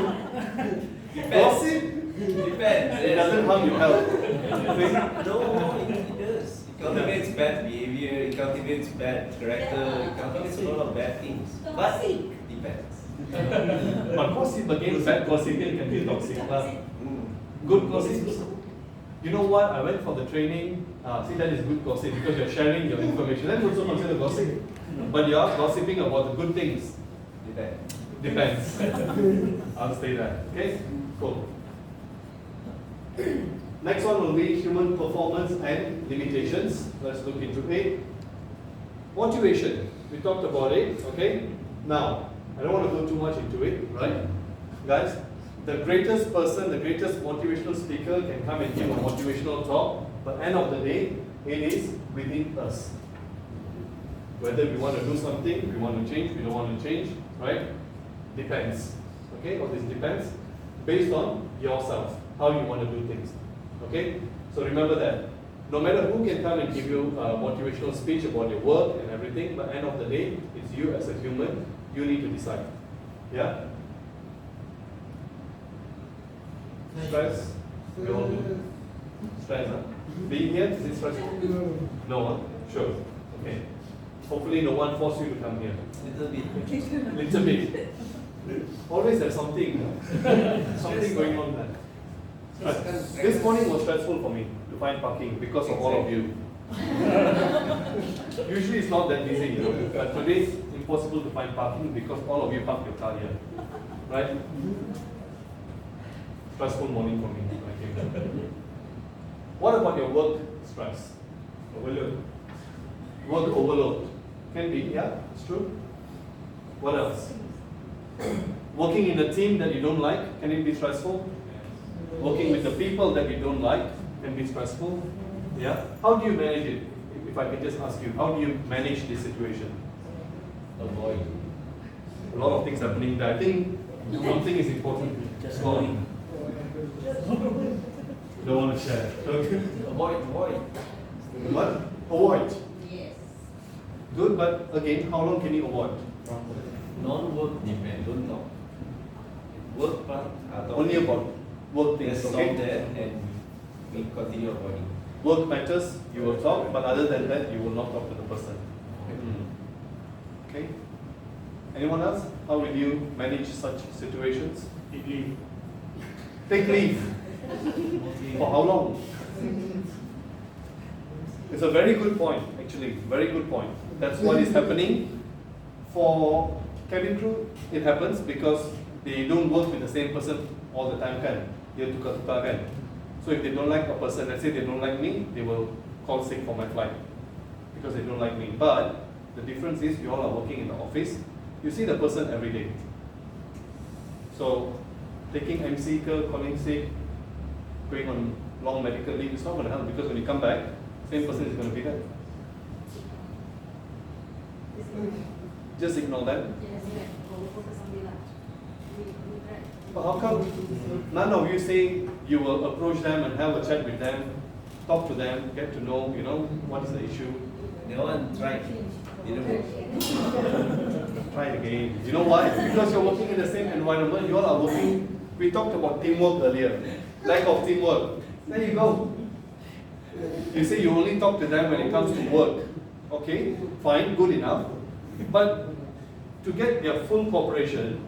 Gossip? Depends. It doesn't harm your health. No, it does. It cultivates bad behavior, it cultivates bad character, it cultivates a lot of bad things. But it depends. But gossip again, bad gossiping can be toxic. Good gossip. You know what? I went for the training. See, that is good gossip because you're sharing your information. That's also considered gossip. But you are gossiping about the good things. Depends. I'll stay there. Okay? Cool. Next one will be human performance and limitations. Let's look into it. Motivation. We talked about it. Okay? Now, I don't want to go too much into it, right? Guys, the greatest person, the greatest motivational speaker can come and give a motivational talk, but end of the day, it is within us. Whether we want to do something, we want to change, we don't want to change, right? Depends. Okay? All this depends based on yourself, how you want to do things. Okay? So remember that. No matter who can come and give you a motivational speech about your work and everything, but end of the day, it's you as a human, you need to decide. Yeah? Stress? We all do. Stress, huh? Being here, is it stressful? No one? Sure. Okay. Hopefully no one forced you to come here. Little bit. Little bit. Always there's something. Something going on there. Right. This morning was stressful for me to find parking because of all of you. Usually it's not that easy, you know. But today it's impossible to find parking because all of you parked your car here. Right? Stressful morning for me. Okay. What about your work stress? Overload. Work overload. Can be, yeah, it's true. What else? Working in a team that you don't like, can it be stressful? Working with the people that you don't like can be stressful. Yeah. How do you manage it? If I can just ask you, how do you manage this situation? Avoid. A lot of things happening there. I think something is important. Just Go on. Don't want to share. Okay. Avoid. What? Avoid. Yes. Good, but again, how long can you avoid? Non-work depend, don't talk. Work part, talk. Only about work things, Just stop okay? there and we continue avoiding. Work matters, you will talk, but other than that, you will not talk to the person. Okay? Anyone else? How will you manage such situations? Take leave. Take leave. For how long? It's a very good point, actually. Very good point. That's what is happening. For cabin crew, it happens because they don't work with the same person all the time, kan? They have to tukar, kan? So if they don't like a person, let's say they don't like me, they will call sick for my flight because they don't like me. But the difference is you all are working in the office, you see the person every day. So taking MC, calling sick, going on long medical leave, it's not going to help because when you come back, same person is going to be there. Just ignore them. Yes, yes. We'll focus on Bila. We try. But how come none of you say you will approach them and have a chat with them, talk to them, get to know, what is the issue? That one tried, didn't work. Try it again. You know why? Because you're working in the same environment, you all are working. We talked about teamwork earlier. Lack of teamwork. There you go. You say you only talk to them when it comes to work. Okay, fine, good enough. But to get their full cooperation,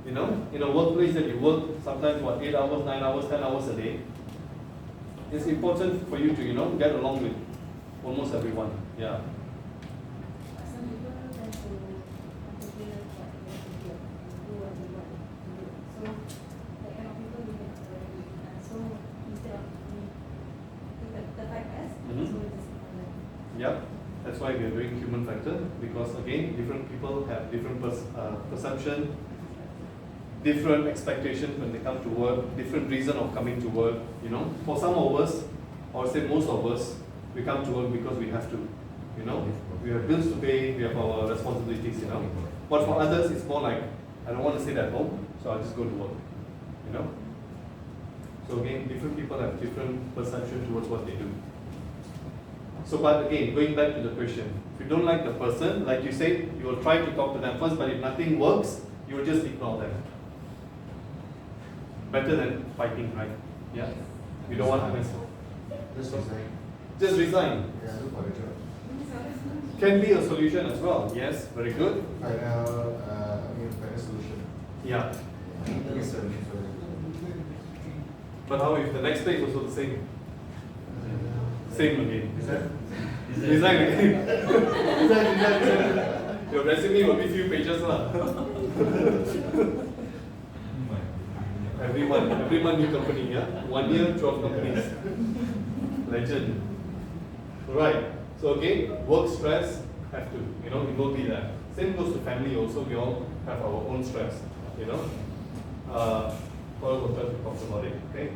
in a workplace that you work sometimes 8 hours, 9 hours, 10 hours a day, it's important for you to get along with almost everyone. Yeah. Some people tend to feel what they have to do what they want to do. So that kind of people we can avoid. So instead of the fight us, so we just ignore them. Yeah. That's why we are doing human factor, because again, different people have different perception, different expectations when they come to work, different reason of coming to work. For some of us, or say most of us, we come to work because we have to. We have bills to pay, we have our responsibilities. But for others, it's more like I don't want to sit at home, so I'll just go to work. So again, different people have different perception towards what they do. So, but again, going back to the question, if you don't like the person, like you said, you will try to talk to them first, but if nothing works, you will just ignore them. Better than fighting, right? Yeah? You don't want to mess up. Just resign. Just resign. Yeah, look for a job. Can be a solution as well. Yes, very good. Final solution. Yeah. Yes, sir. But how if the next day is also the same? Same again. Resign again. Resign. Your resume will be few pages lah. Every month new company, yeah? 1 year, 12 companies. Legend. Right. So again, work stress have to, it will be there. Same goes to family also, we all have our own stress, Paul will try to talk about it, okay?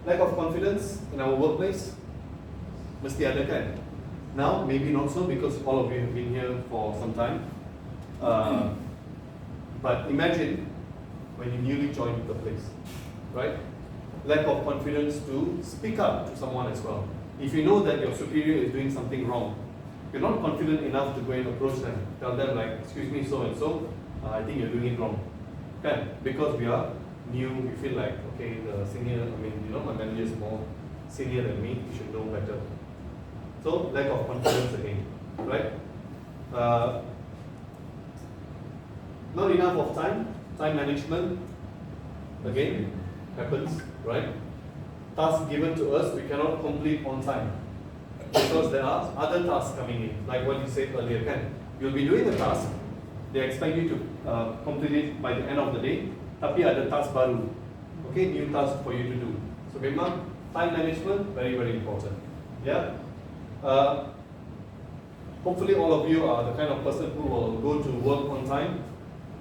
Lack of confidence in our workplace, mesti ada kan? Now, maybe not so because all of you have been here for some time. But imagine when you newly joined the place, right? Lack of confidence to speak up to someone as well. If you know that your superior is doing something wrong, you're not confident enough to go and approach them. Tell them like, excuse me, so and so, I think you're doing it wrong. Okay? Because we are new, we feel like, okay, the senior, my manager is more senior than me, you should know better. So, lack of confidence again, right? Not enough of time management, again, happens, right? Tasks given to us, we cannot complete on time. Because there are other tasks coming in, like what you said earlier, Ken. You'll be doing the task, they expect you to complete it by the end of the day, tapi ada task baru, okay, new task for you to do. So memang time management, very, very important. Yeah. Hopefully all of you are the kind of person who will go to work on time.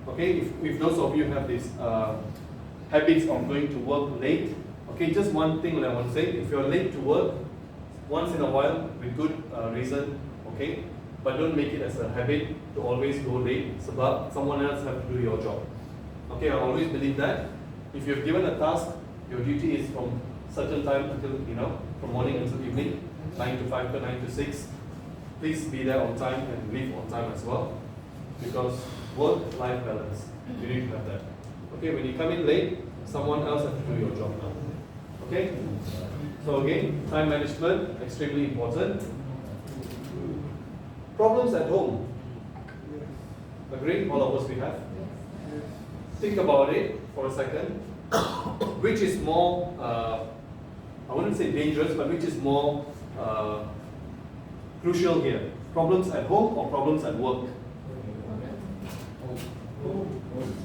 Okay, if those of you have this habits of going to work late, okay, just one thing that I want to say, if you're late to work, once in a while, with good reason, okay, but don't make it as a habit to always go late, sebab someone else have to do your job. Okay, I always believe that. If you're given a task, your duty is from certain time until, from morning until evening, 9 to 5 to 9 to 6. Please be there on time and leave on time as well. Because work-life balance, you need to have that. Okay, when you come in late, someone else has to do your job now. Okay? So again, time management, extremely important. Problems at home. Agree? All of us we have? Think about it for a second. Which is more, I wouldn't say dangerous, but which is more crucial here? Problems at home or problems at work?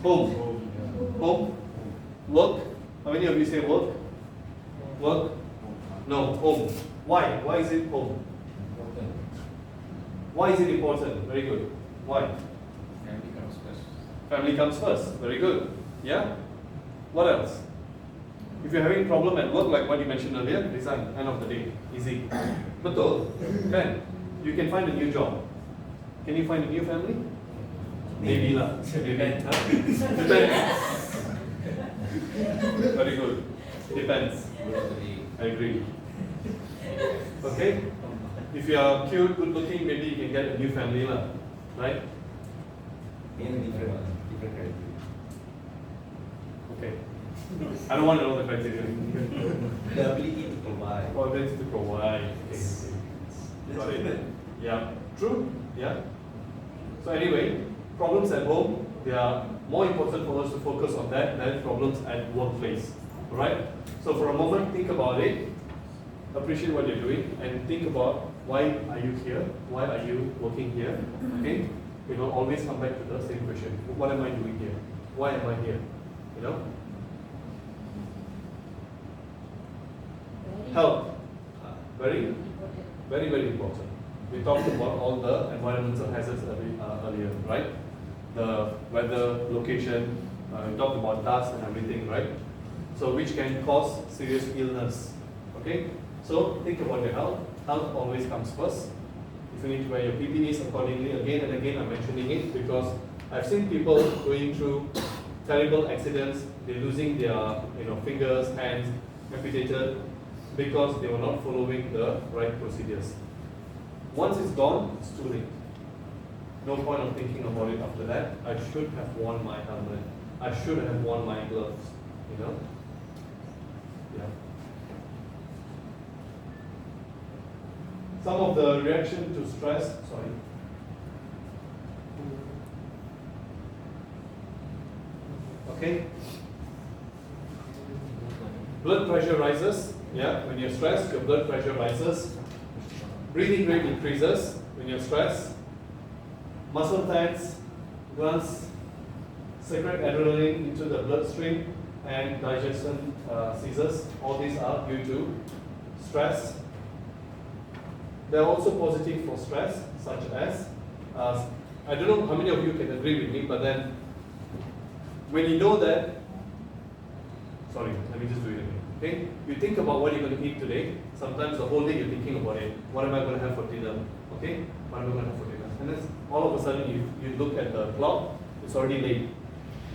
Home. Home. Work. How many of you say work? Work? No, home. Why? Why is it home? Why is it important? Very good. Why? Family comes first. Family comes first. Very good. Yeah? What else? If you're having problem at work, like what you mentioned earlier, resign. End of the day. Easy. Betul. Kan? You can find a new job. Can you find a new family? Maybe lah. Maybe. Huh? Depends. Very good. Depends. I agree. Okay? If you are cute, good looking, maybe you can get a new family lah. Right? In different criteria. Okay. I don't want to know the criteria. The ability to provide. For them to provide. Okay. Got it. Yeah. True. Yeah. So anyway, problems at home, they are more important for us to focus on that than problems at workplace. Alright? So for a moment, think about it. Appreciate what you're doing and think about why are you here? Why are you working here? Okay? Always come back to the same question. What am I doing here? Why am I here? Health. Very, very, very important. We talked about all the environmental hazards earlier, right? The weather, location, we talked about dust and everything, right? So which can cause serious illness. Okay? So think about your health. Health always comes first. If you need to wear your PPEs accordingly, again and again I'm mentioning it because I've seen people going through terrible accidents, they're losing their fingers, hands, amputated because they were not following the right procedures. Once it's gone, it's too late. No point of thinking about it after that. I should have worn my helmet. I should have worn my gloves. Yeah. Some of the reaction to stress, Okay. Blood pressure rises. Yeah, when you're stressed, your blood pressure rises. Breathing rate increases when you're stressed. Muscle tense, glands secrete adrenaline into the bloodstream and digestion ceases. All these are due to stress. They are also positive for stress, such as, I don't know how many of you can agree with me, but then when you know that, sorry, let me just do it again. Okay? You think about what you're going to eat today. Sometimes the whole day you're thinking about it. What am I going to have for dinner? Okay? What am I going to have for dinner? And then all of a sudden you look at the clock, it's already late.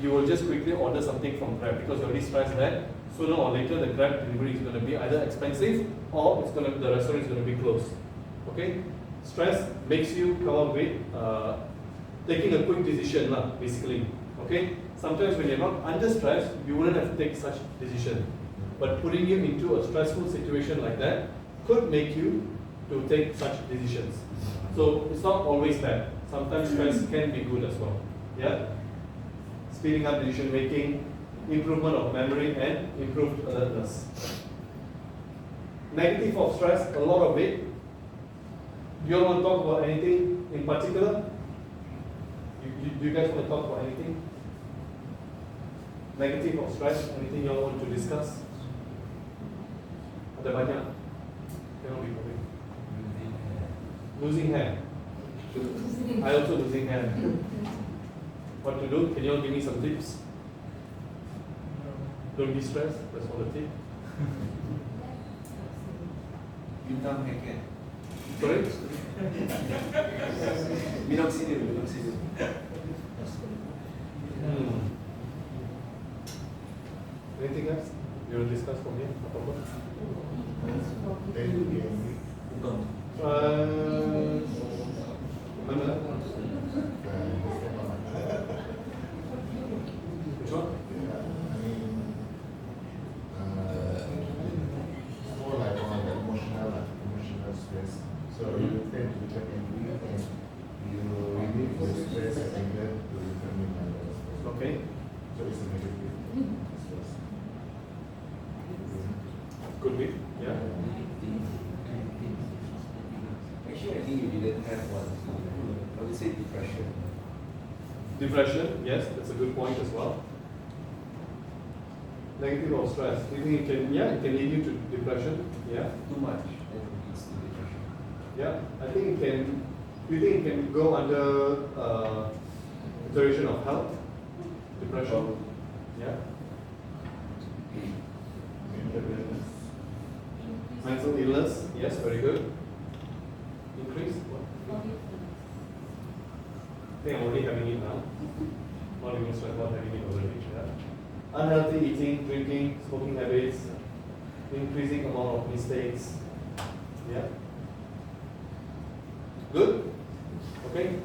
You will just quickly order something from Grab because you're already stressed that sooner or later the Grab delivery is going to be either expensive or the restaurant is going to be closed. Okay? Stress makes you come up with taking a quick decision, basically. Okay? Sometimes when you're not under stress, you wouldn't have to take such decision. But putting you into a stressful situation like that could make you to take such decisions. So it's not always bad. Sometimes stress can be good as well. Yeah? Speeding up decision making, improvement of memory, and improved alertness. Negative of stress, a lot of it. Do you all want to talk about anything in particular? Do you guys want to talk about anything? Negative of stress, anything you all want to discuss? Ada banyak. Cannot be moving. Losing hair. I also losing hair. What to do? Can you all give me some tips? Don't be stressed. That's all the tip. Bintang haircut. Sorry? Minoxidil. Anything else? You want to discuss from here? Apa-apa? Then you can Bukan. Mana? Which one? more like on the emotional stress. So you tend to become angry and you relieve the stress and anger to the family members. Okay. So it's a negative stress. Could be. Yeah. Actually, I think you didn't have one. I would say depression. Depression. Yes, that's a good point as well. Negative or stress. Do you think it can? Yeah, it can lead you to depression. Yeah. Too much and leads to depression. Yeah. I think it can. Do you think it can go under consideration of health? Depression. Yeah. Mental illness. Yes, very good. Increase. What? I think I'm already having it now. Not even stress about having it already. Yeah. Unhealthy eating, drinking, smoking habits, increasing amount of mistakes. Yeah. Good? Okay.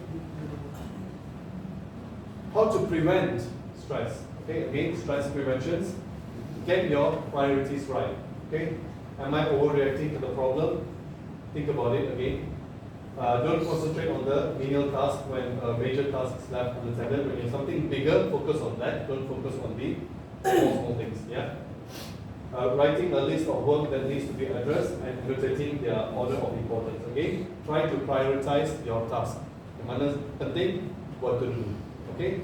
How to prevent stress? Okay, again, stress preventions. Get your priorities right. Okay? Am I overreacting to the problem? Think about it again. Don't concentrate on the menial task when a major task is left unattended. When you have something bigger, focus on that. Don't focus on the small things. Yeah. Writing a list of work that needs to be addressed and annotating their order of importance. Again, try to prioritize your task. Yang mana penting, what to do. Okay.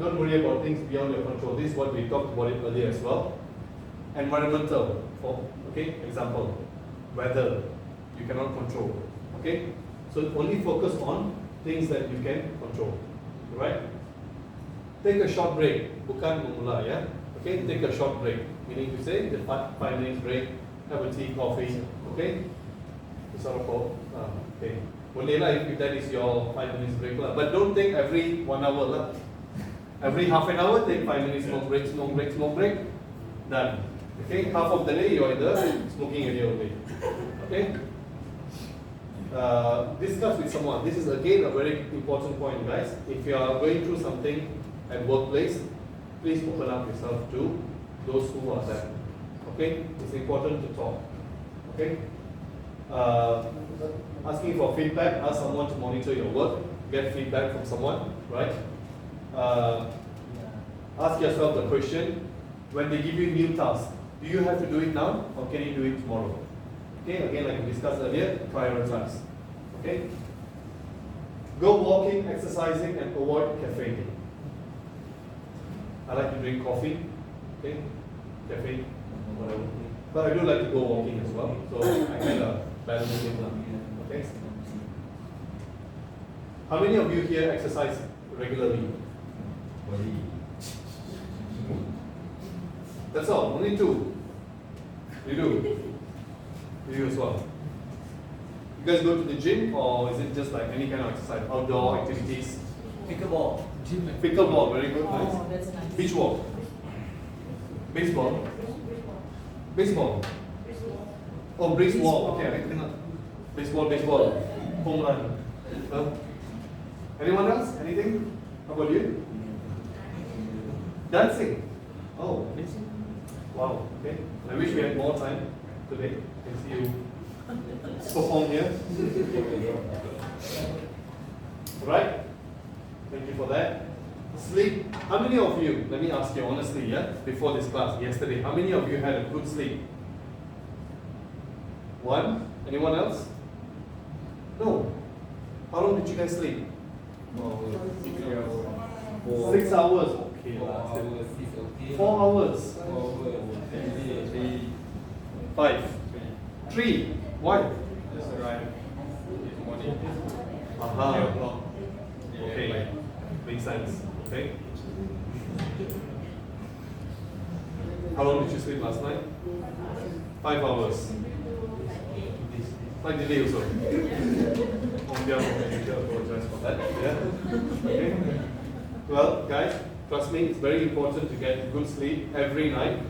Don't worry about things beyond your control. This is what we talked about it earlier as well. Environmental. Okay. Example. Weather. You cannot control. Okay. So only focus on things that you can control. Right? Take a short break. Bukan memula, ya. Okay. Take a short break. Meaning to say, the 5 minutes break. Have a tea, coffee. Okay. Sort of. Okay. Boleh lah if that is your 5 minutes break lah. But don't take every 1 hour lah. Every half an hour, take 5 minutes smoke break, smoke break, smoke break. Done. Okay. Half of the day you are in the smoking area only. Okay. Discuss with someone. This is again a very important point, guys. If you are going through something at workplace, please open up yourself to those who are there. Okay, it's important to talk. Okay, asking for feedback. Ask someone to monitor your work. Get feedback from someone, right? Ask yourself the question: when they give you new tasks, do you have to do it now, or can you do it tomorrow? Okay, again, like we discussed earlier, prioritize. Okay? Go walking, exercising, and avoid caffeine. I like to drink coffee, okay? Caffeine, whatever. But I do like to go walking as well, so I kind of balance it out. Okay? How many of you here exercise regularly? That's all, only 2. You do? You as well. You guys go to the gym, or is it just like any kind of exercise, outdoor activities? Pickleball. Pickleball, very good, nice. Oh, that's nice. Beach walk. Baseball. Baseball. Oh, brisk walk. Okay, I think baseball. Home run. Anyone else? Anything? How about you? Dancing. Oh, wow. Okay. I wish we had more time today. Can see you perform here. Right? Thank you for that. Sleep. How many of you, let me ask you honestly, yeah, before this class, yesterday, how many of you had a good sleep? 1? Anyone else? No. How long did you guys sleep? 6 hours. Okay. 4 hours. 5. 3. Why? Just arrived this morning. Aha. Okay. Makes sense. Okay. How long did you sleep last night? 5 hours. Like today also. On behalf of the teacher, apologize for that. Yeah. Okay. Well, guys, trust me, it's very important to get good sleep every night.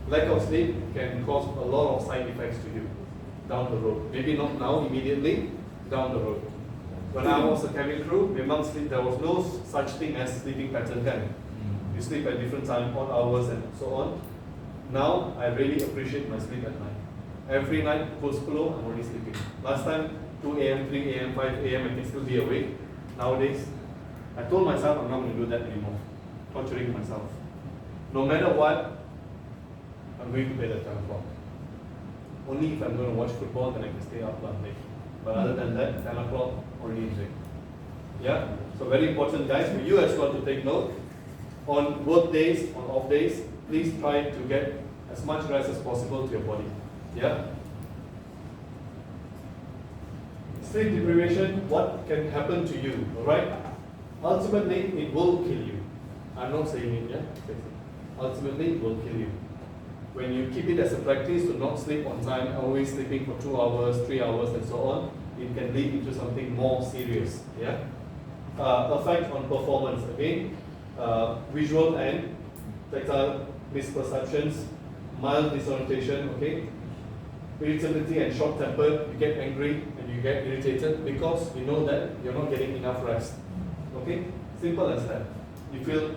Lack of sleep can cause a lot of side effects to you down the road. Maybe not now, immediately, down the road. When I was a cabin crew, memang sleep, there was no such thing as sleeping pattern kan. You sleep at different time, odd hours and so on. Now, I really appreciate my sleep at night. Every night, post school, I'm already sleeping. Last time, 2 a.m., 3 a.m., 5 a.m., I can still be awake. Nowadays, I told myself I'm not going to do that anymore. Torturing myself. No matter what, I'm going to bed at 10 o'clock. Only if I'm going to watch football, then I can stay up late. But other than that, 10 o'clock, already in bed. Yeah? So very important, guys, for you as well to take note. On work days, on off days, please try to get as much rest as possible to your body. Yeah? Sleep deprivation, what can happen to you, alright? Ultimately, it will kill you. I'm not saying it, yeah? Ultimately, it will kill you. When you keep it as a practice to not sleep on time, always sleeping for 2 hours, 3 hours, and so on, it can lead into something more serious, yeah? Effect on performance, again, visual and tactile misperceptions, mild disorientation, okay? Irritability and short-tempered, you get angry and you get irritated because you know that you're not getting enough rest. Okay? Simple as that. You feel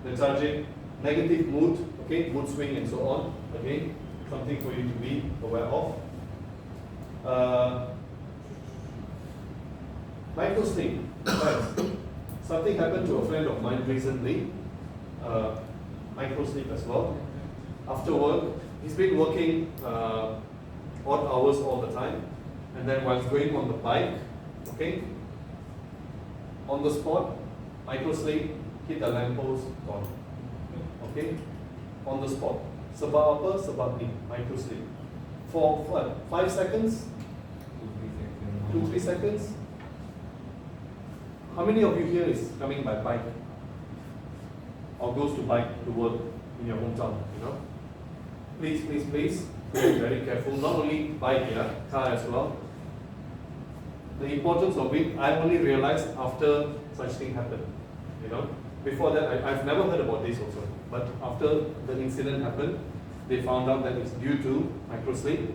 lethargic, negative mood, okay, mood swing and so on. Again, something for you to be aware of. Microsleep. Something happened to a friend of mine recently. Microsleep as well. After work, he's been working odd hours all the time, and then while going on the bike, okay, on the spot, microsleep, hit the lamppost, gone. Okay, on the spot. Sebab apa? Sebab ni, microsleep. For what? 5 seconds? 2-3 seconds? How many of you here is coming by bike? Or goes to bike to work in your hometown, you know? Please, please, please, be very careful. Not only bike, yeah, car as well. The importance of it, I only realized after such thing happened, you know. Before that, I've never heard about this also. But after the incident happened, they found out that it's due to microsleep.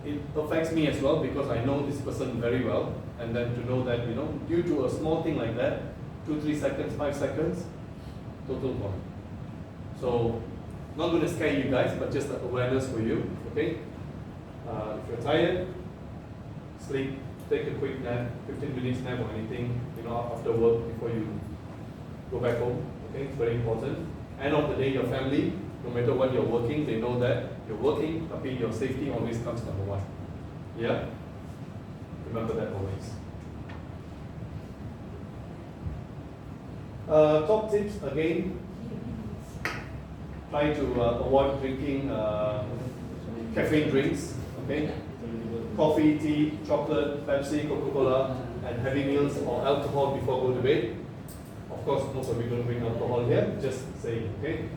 It affects me as well because I know this person very well. And then to know that, you know, due to a small thing like that, 2-3 seconds, 5 seconds, total gone. So, not going to scare you guys, but just awareness for you, okay? If you're tired, sleep, take a quick nap, 15 minutes nap or anything, you know, after work before you go back home, okay? It's very important. End of the day, your family, no matter what you're working, they know that you're working, but your safety always comes number one. Yeah? Remember that always. Top tips again. Try to avoid drinking caffeine drinks, okay? Coffee, tea, chocolate, Pepsi, Coca-Cola, and heavy meals or alcohol before go to bed. Of course, most of you don't drink alcohol here, just saying, okay?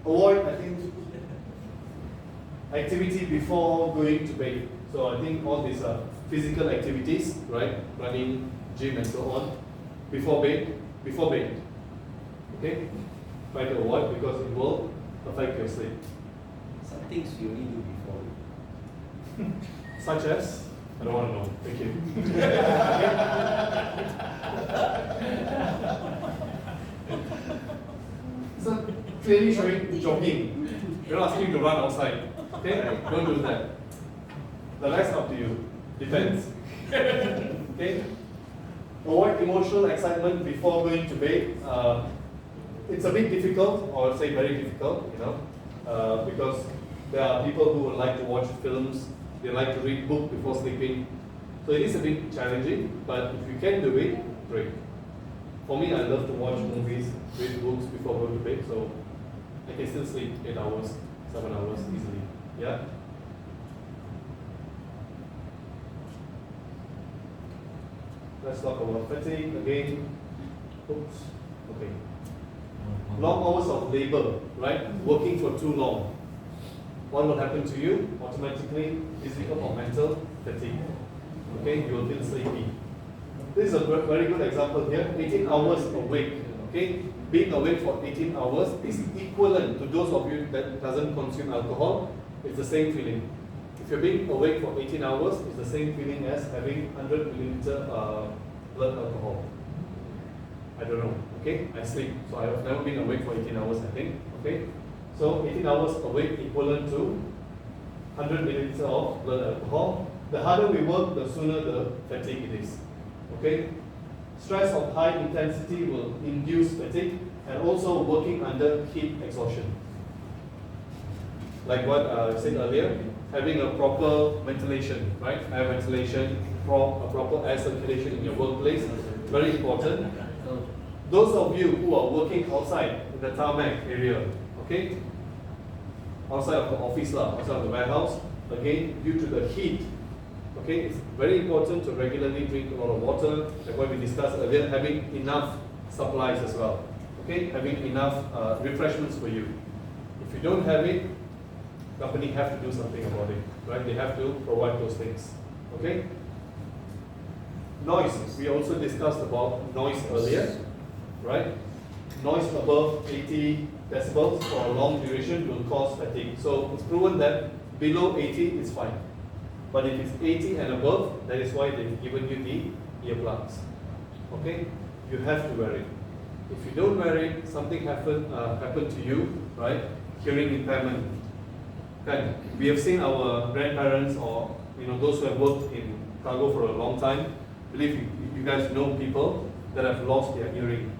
Avoid, I think, activity before going to bed. So I think all these physical activities, right? Running, gym, and so on, before bed. Okay? Try to avoid because it will affect your sleep. Some things you only do before. Such as? I don't want to know. Thank you. So clearly showing jogging. You're not asking to run outside. Okay? Don't do that. The rest up to you. Depends. Okay? Avoid emotional excitement before going to bed. It's a bit difficult, or say very difficult, you know, because there are people who would like to watch films, they like to read books before sleeping. So it is a bit challenging, but if you can do it, great. For me, I love to watch movies, read books before going to bed, so I can still sleep 8 hours, 7 hours easily. Yeah? Let's talk about fatigue again. Oops. Okay. Long hours of labor, right? Working for too long. What will happen to you? Automatically, physical or mental fatigue. Okay, you will feel sleepy. this is a very good example here. 18 hours awake. Okay, being awake for 18 hours is equivalent to those of you that doesn't consume alcohol. It's the same feeling. If you're being awake for 18 hours, it's the same feeling as having 100 milliliter blood alcohol. I don't know. Okay, I sleep, so I have never been awake for 18 hours. I think. Okay, so 18 hours awake equivalent to 100 milliliter of blood alcohol. The harder we work, the sooner the fatigue it is. Okay? Stress of high intensity will induce fatigue and also working under heat exhaustion. Like what I said earlier, having a proper ventilation, right? Air ventilation, a proper air circulation in your workplace, very important. Those of you who are working outside in the tarmac area, okay? Outside of the office, outside of the warehouse, again, due to the heat, okay, it's very important to regularly drink a lot of water, like what we discussed earlier, having enough supplies as well, okay, having enough refreshments for you. If you don't have it, company have to do something about it, right? They have to provide those things, okay? Noise, we also discussed about noise earlier, right? Noise above 80 decibels for a long duration will cause fatigue. So it's proven that below 80 is fine. But if it's 80 and above, that is why they've given you the earplugs. Okay? You have to wear it. If you don't wear it, something happen to you, right? Hearing impairment. Okay. We have seen our grandparents or those who have worked in cargo for a long time. I believe you guys know people that have lost their hearing,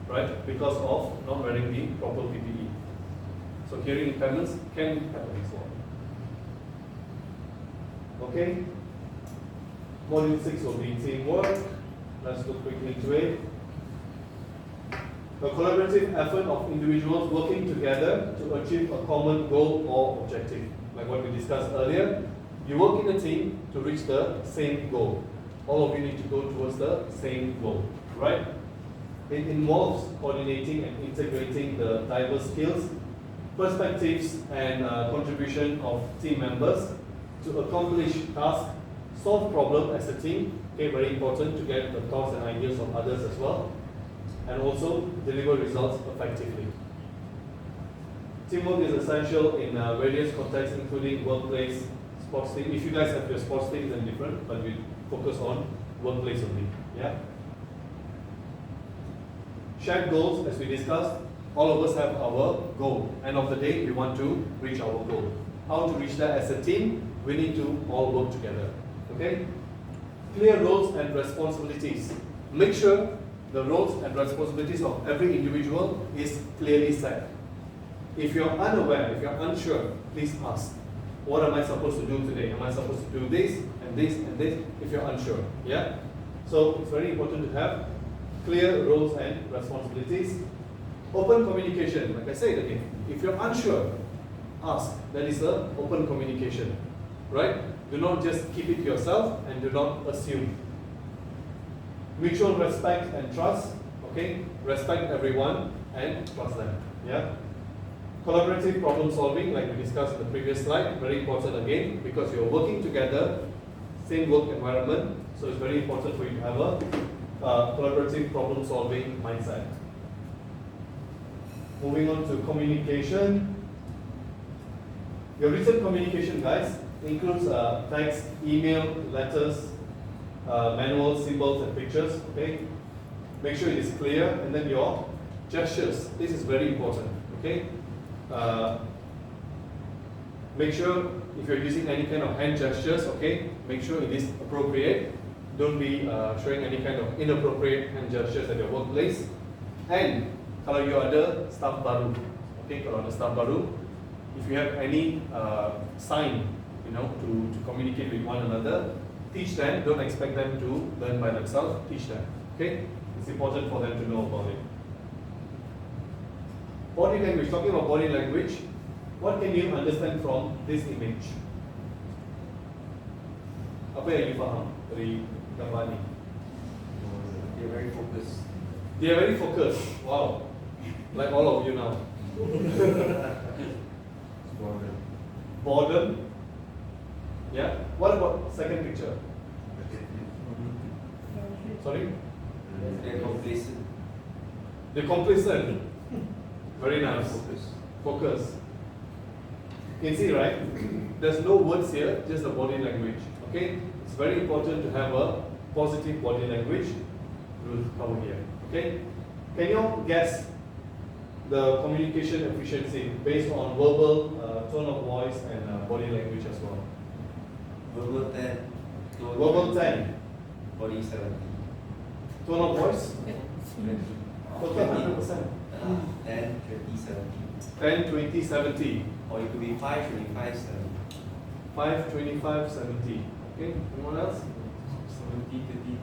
right? Because of not wearing the proper PPE. So hearing impairments can happen as well. Okay, module 6 will be teamwork. Let's look quickly into it. A collaborative effort of individuals working together to achieve a common goal or objective. Like what we discussed earlier, you work in a team to reach the same goal. All of you need to go towards the same goal, right? It involves coordinating and integrating the diverse skills, perspectives, and contribution of team members to accomplish tasks, solve problems as a team. Okay, very important to get the thoughts and ideas of others as well, and also deliver results effectively. Teamwork is essential in various contexts, including workplace, sports team. If you guys have your sports teams, then different, but we focus on workplace only. Yeah. Shared goals, as we discussed. All of us have our goal. End of the day, we want to reach our goal. How to reach that as a team? We need to all work together. Okay? Clear roles and responsibilities. Make sure the roles and responsibilities of every individual is clearly set. If you're unaware, if you're unsure, please ask. What am I supposed to do today? Am I supposed to do this and this and this? If you're unsure, yeah? So it's very important to have clear roles and responsibilities. Open communication, like I said again, if you're unsure, ask. That is the open communication, right? Do not just keep it to yourself and do not assume. Mutual respect and trust, okay? Respect everyone and trust them, yeah? Collaborative problem solving, like we discussed in the previous slide, very important again, because you're working together, same work environment, so it's very important for you to have a collaborative problem solving mindset. Moving on to communication. Your written communication, guys, includes text, email, letters, manuals, symbols, and pictures. Okay, make sure it is clear, and then your gestures. This is very important. Okay, make sure if you're using any kind of hand gestures, okay, make sure it is appropriate. Don't be showing any kind of inappropriate hand gestures at your workplace. And kalau you ada staff baru, okay, kalau ada staff baru, if you have any sign, to communicate with one another, teach them. Don't expect them to learn by themselves. Teach them. Okay, it's important for them to know about it. Body language. Talking about body language, what can you understand from this image? Apa yang you faham dari gambar ni? They're very focused. They are very focused. Wow, like all of you now. Boredom. Boredom. Yeah. What about second picture? Sorry? They're complacent. They're complacent. Very nice. Focus. You can see, right? There's no words here, just the body language. Okay? It's very important to have a positive body language. We'll cover here. Okay? Can you all guess the communication efficiency based on verbal, tone of voice, and body language as well? Verbal 10. Verbal 10. Body 70. Tone of voice? 20. Total 100%. 10, 20, 70. 10, 20, 70. Or it could be 5, 25, 70. 5, 25, 70. Okay, anyone else? 70, 30,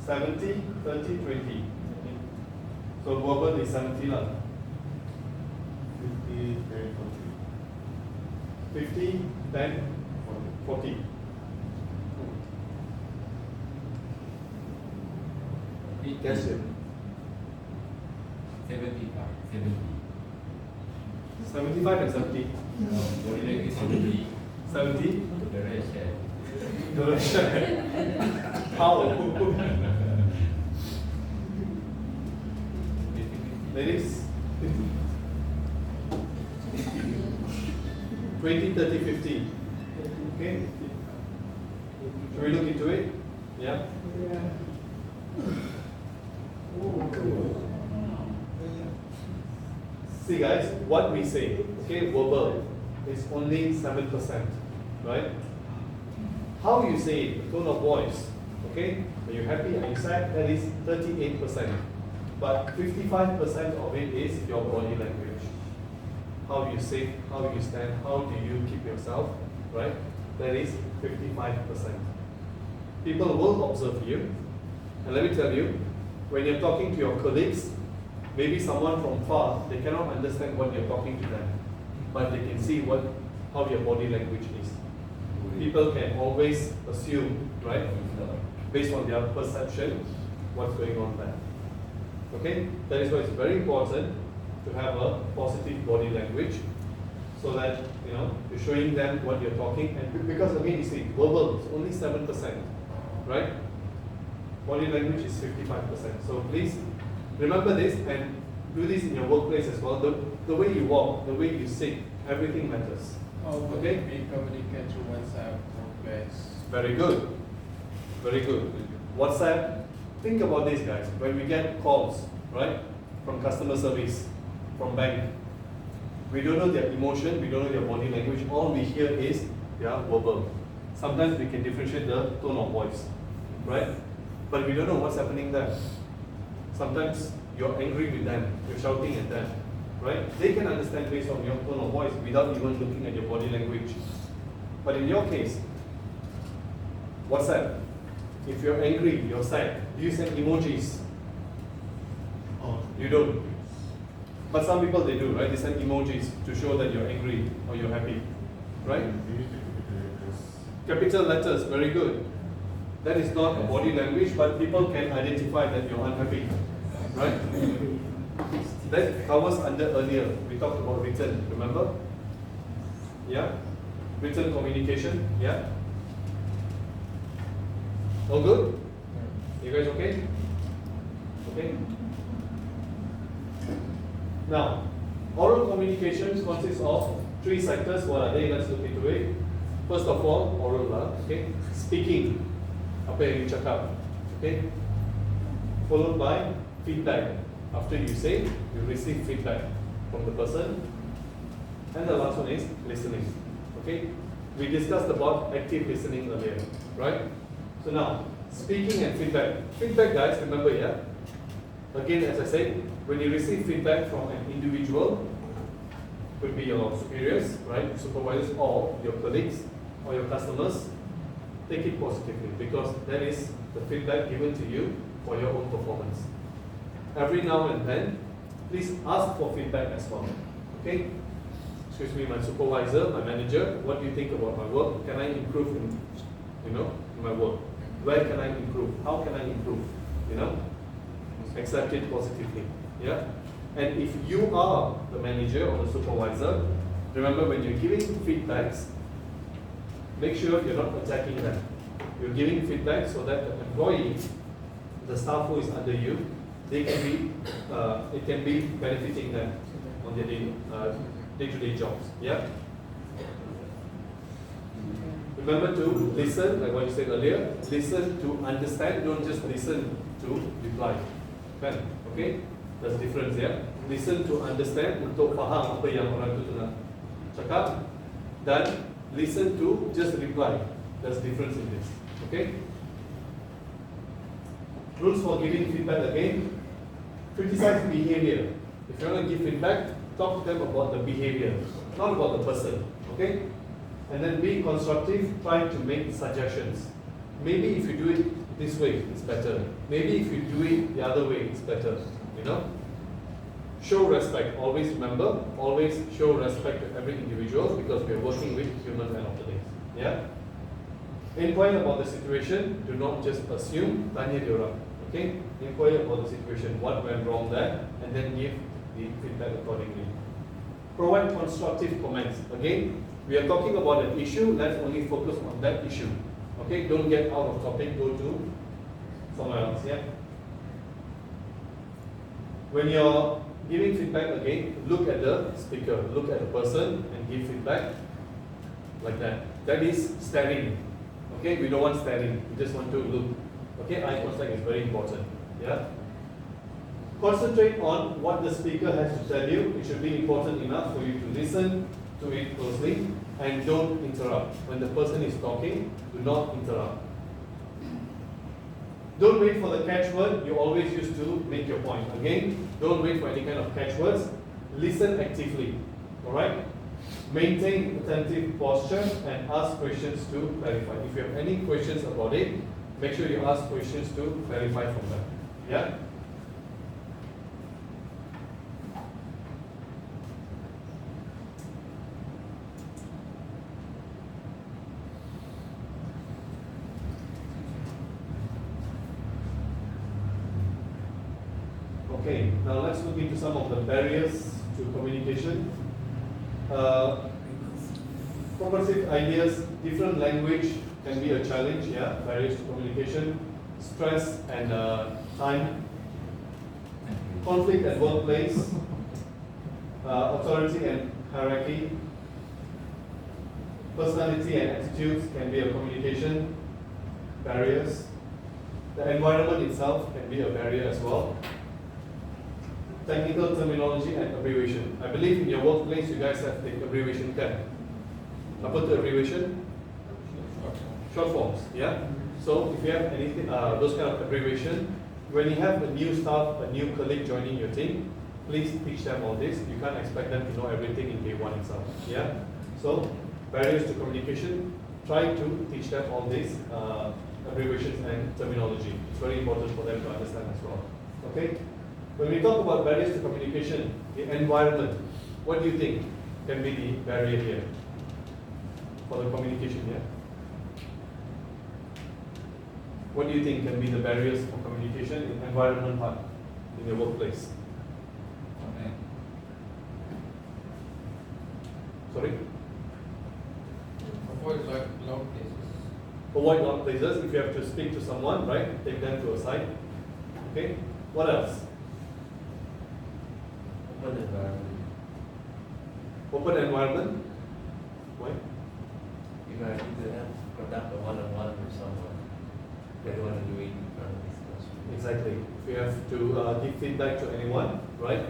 70, 30, 20. So verbal is 70 lah. 50, 10, 50, 10, 40. 40. 30. Guess it. 75, 70. 75 and 70. Body language 70. 70. The rest share. How? Ladies? 20, 30, 50. Okay? Should we look into it? Yeah? See guys, what we say, okay, verbal is only 7%, right? How you say it, tone of voice, okay? Are you happy, are you sad? That is 38%. But 55% of it is your body language. How you sit, how you stand, how do you keep yourself, right? That is 55%. People will observe you. And let me tell you, when you're talking to your colleagues, maybe someone from far, they cannot understand what you're talking to them, but they can see how your body language is. People can always assume, right, based on their perception, what's going on there. Okay, that is why it's very important to have a positive body language, so that you're showing them what you're talking. And because again, you see, verbal is only 7%, right? Body language is 55%. So please remember this and do this in your workplace as well. The way you walk, the way you sit, everything matters. Okay? We communicate through WhatsApp or Face. Very good. Very good. WhatsApp, think about this guys. When we get calls, right, from customer service, from bank, we don't know their emotion, we don't know their body language. All we hear is their verbal. Sometimes we can differentiate the tone of voice, right? But we don't know what's happening there. Sometimes you're angry with them, you're shouting at them, right? They can understand based on your tone of voice without even looking at your body language. But in your case, what's that? If you're angry, you're sad, do you send emojis? Oh, You don't. But some people they do, right? They send emojis to show that you're angry or you're happy, right? they use the capital letters. Capital letters, very good. That is not a body language, but people can identify that you're unhappy, right? That covers under earlier. We talked about written, remember? Yeah? Written communication, yeah? All good? You guys okay? Okay? Now, oral communication consists of 3 sectors. What are they? Let's look into it. First of all, oral, okay? Speaking. Apa yang you cakap, okay? Followed by feedback. After you say, you receive feedback from the person. And the last one is listening, okay? We discussed about active listening earlier, right? So now, speaking and feedback. Feedback, guys, remember, yeah? Again, as I said, when you receive feedback from an individual, could be your superiors, right? Supervisors, or your colleagues, or your customers, take it positively, because that is the feedback given to you for your own performance. Every now and then, please ask for feedback as well. Okay? Excuse me, my supervisor, my manager, what do you think about my work? Can I improve in my work? Where can I improve? How can I improve? Accept it positively. Yeah? And if you are the manager or the supervisor, remember when you're giving feedbacks, make sure you're not attacking them. You're giving feedback so that the employee the staff who is under you, they can be, it can be benefiting them on their day-to-day jobs. Yeah. Remember to listen, like what you said earlier. Listen to understand. Don't just listen to reply. Okay? There's a difference. Yeah. Listen to understand untuk faham apa yang orang tu tengah cakap, dan listen to just reply. There's a difference in this. Okay? Rules for giving feedback again. Criticize behavior. If you want to give feedback, talk to them about the behavior, not about the person. Okay? And then be constructive, try to make suggestions. Maybe if you do it this way, it's better. Maybe if you do it the other way, it's better. You know? Show respect. Always remember, always show respect to every individual, because we are working with humans end of the day. Yeah? Inquire about the situation. Do not just assume. Tanya diorang. Okay? Inquire about the situation. What went wrong there, and then give the feedback accordingly. Provide constructive comments. Again, we are talking about an issue. Let's only focus on that issue. Okay? Don't get out of topic. Go to somewhere else. Yeah? When you're giving feedback again, look at the speaker, look at the person, and give feedback like that. That is staring. Okay, we don't want staring. We just want to look. Okay, eye contact is very important. Yeah. Concentrate on what the speaker has to tell you. It should be important enough for you to listen to it closely, and don't interrupt. When the person is talking, do not interrupt. Don't wait for the catchword. You always used to make your point. Again, don't wait for any kind of catchwords. Listen actively. Alright? Maintain attentive posture and ask questions to clarify. If you have any questions about it, make sure you ask questions to clarify from them. Yeah? Okay, now let's look into some of the barriers to communication. Progressive ideas, different language can be a challenge, yeah, barriers to communication. Stress and time. Conflict at workplace. Authority and hierarchy. Personality and attitudes can be a communication barriers. The environment itself can be a barrier as well. Technical terminology and abbreviation. I believe in your workplace you guys have the abbreviation can. Apa tu abbreviation? Short forms, yeah? So if you have anything, those kind of abbreviation, when you have a new staff, a new colleague joining your team, please teach them all this. You can't expect them to know everything in day one itself, yeah? So barriers to communication, try to teach them all these abbreviations and terminology. It's very important for them to understand as well, okay? When we talk about barriers to communication, the environment, what do you think can be the barrier here for the communication here? What do you think can be the barriers for communication in environment part in your workplace? Okay. Sorry? Avoid loud places. Avoid loud places. If you have to speak to someone, right, take them to a side. Okay? What else? Open environment. Open environment. Why? If I need to have conduct a one-on-one with someone, I don't want to do it in front of this person. Exactly. If you have to give feedback to anyone, right,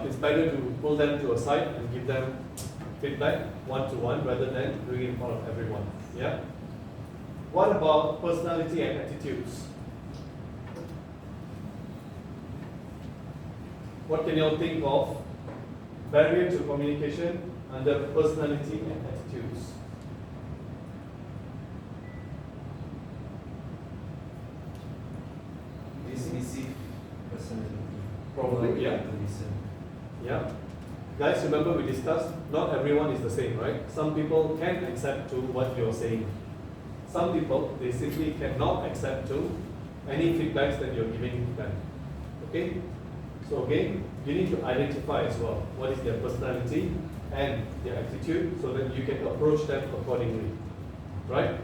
it's better to pull them to a side and give them feedback one-to-one rather than doing it in front of everyone. Yeah? What about personality and attitudes? What can you all think of? Barrier to communication under personality and attitudes. Dismissive personality. Probably, yeah. To listen. Yeah. Guys, remember we discussed, not everyone is the same, right? Some people can accept to what you're saying. Some people, they simply cannot accept to any feedbacks that you're giving them. Okay? So again, you need to identify as well what is their personality and their attitude so that you can approach them accordingly. Right?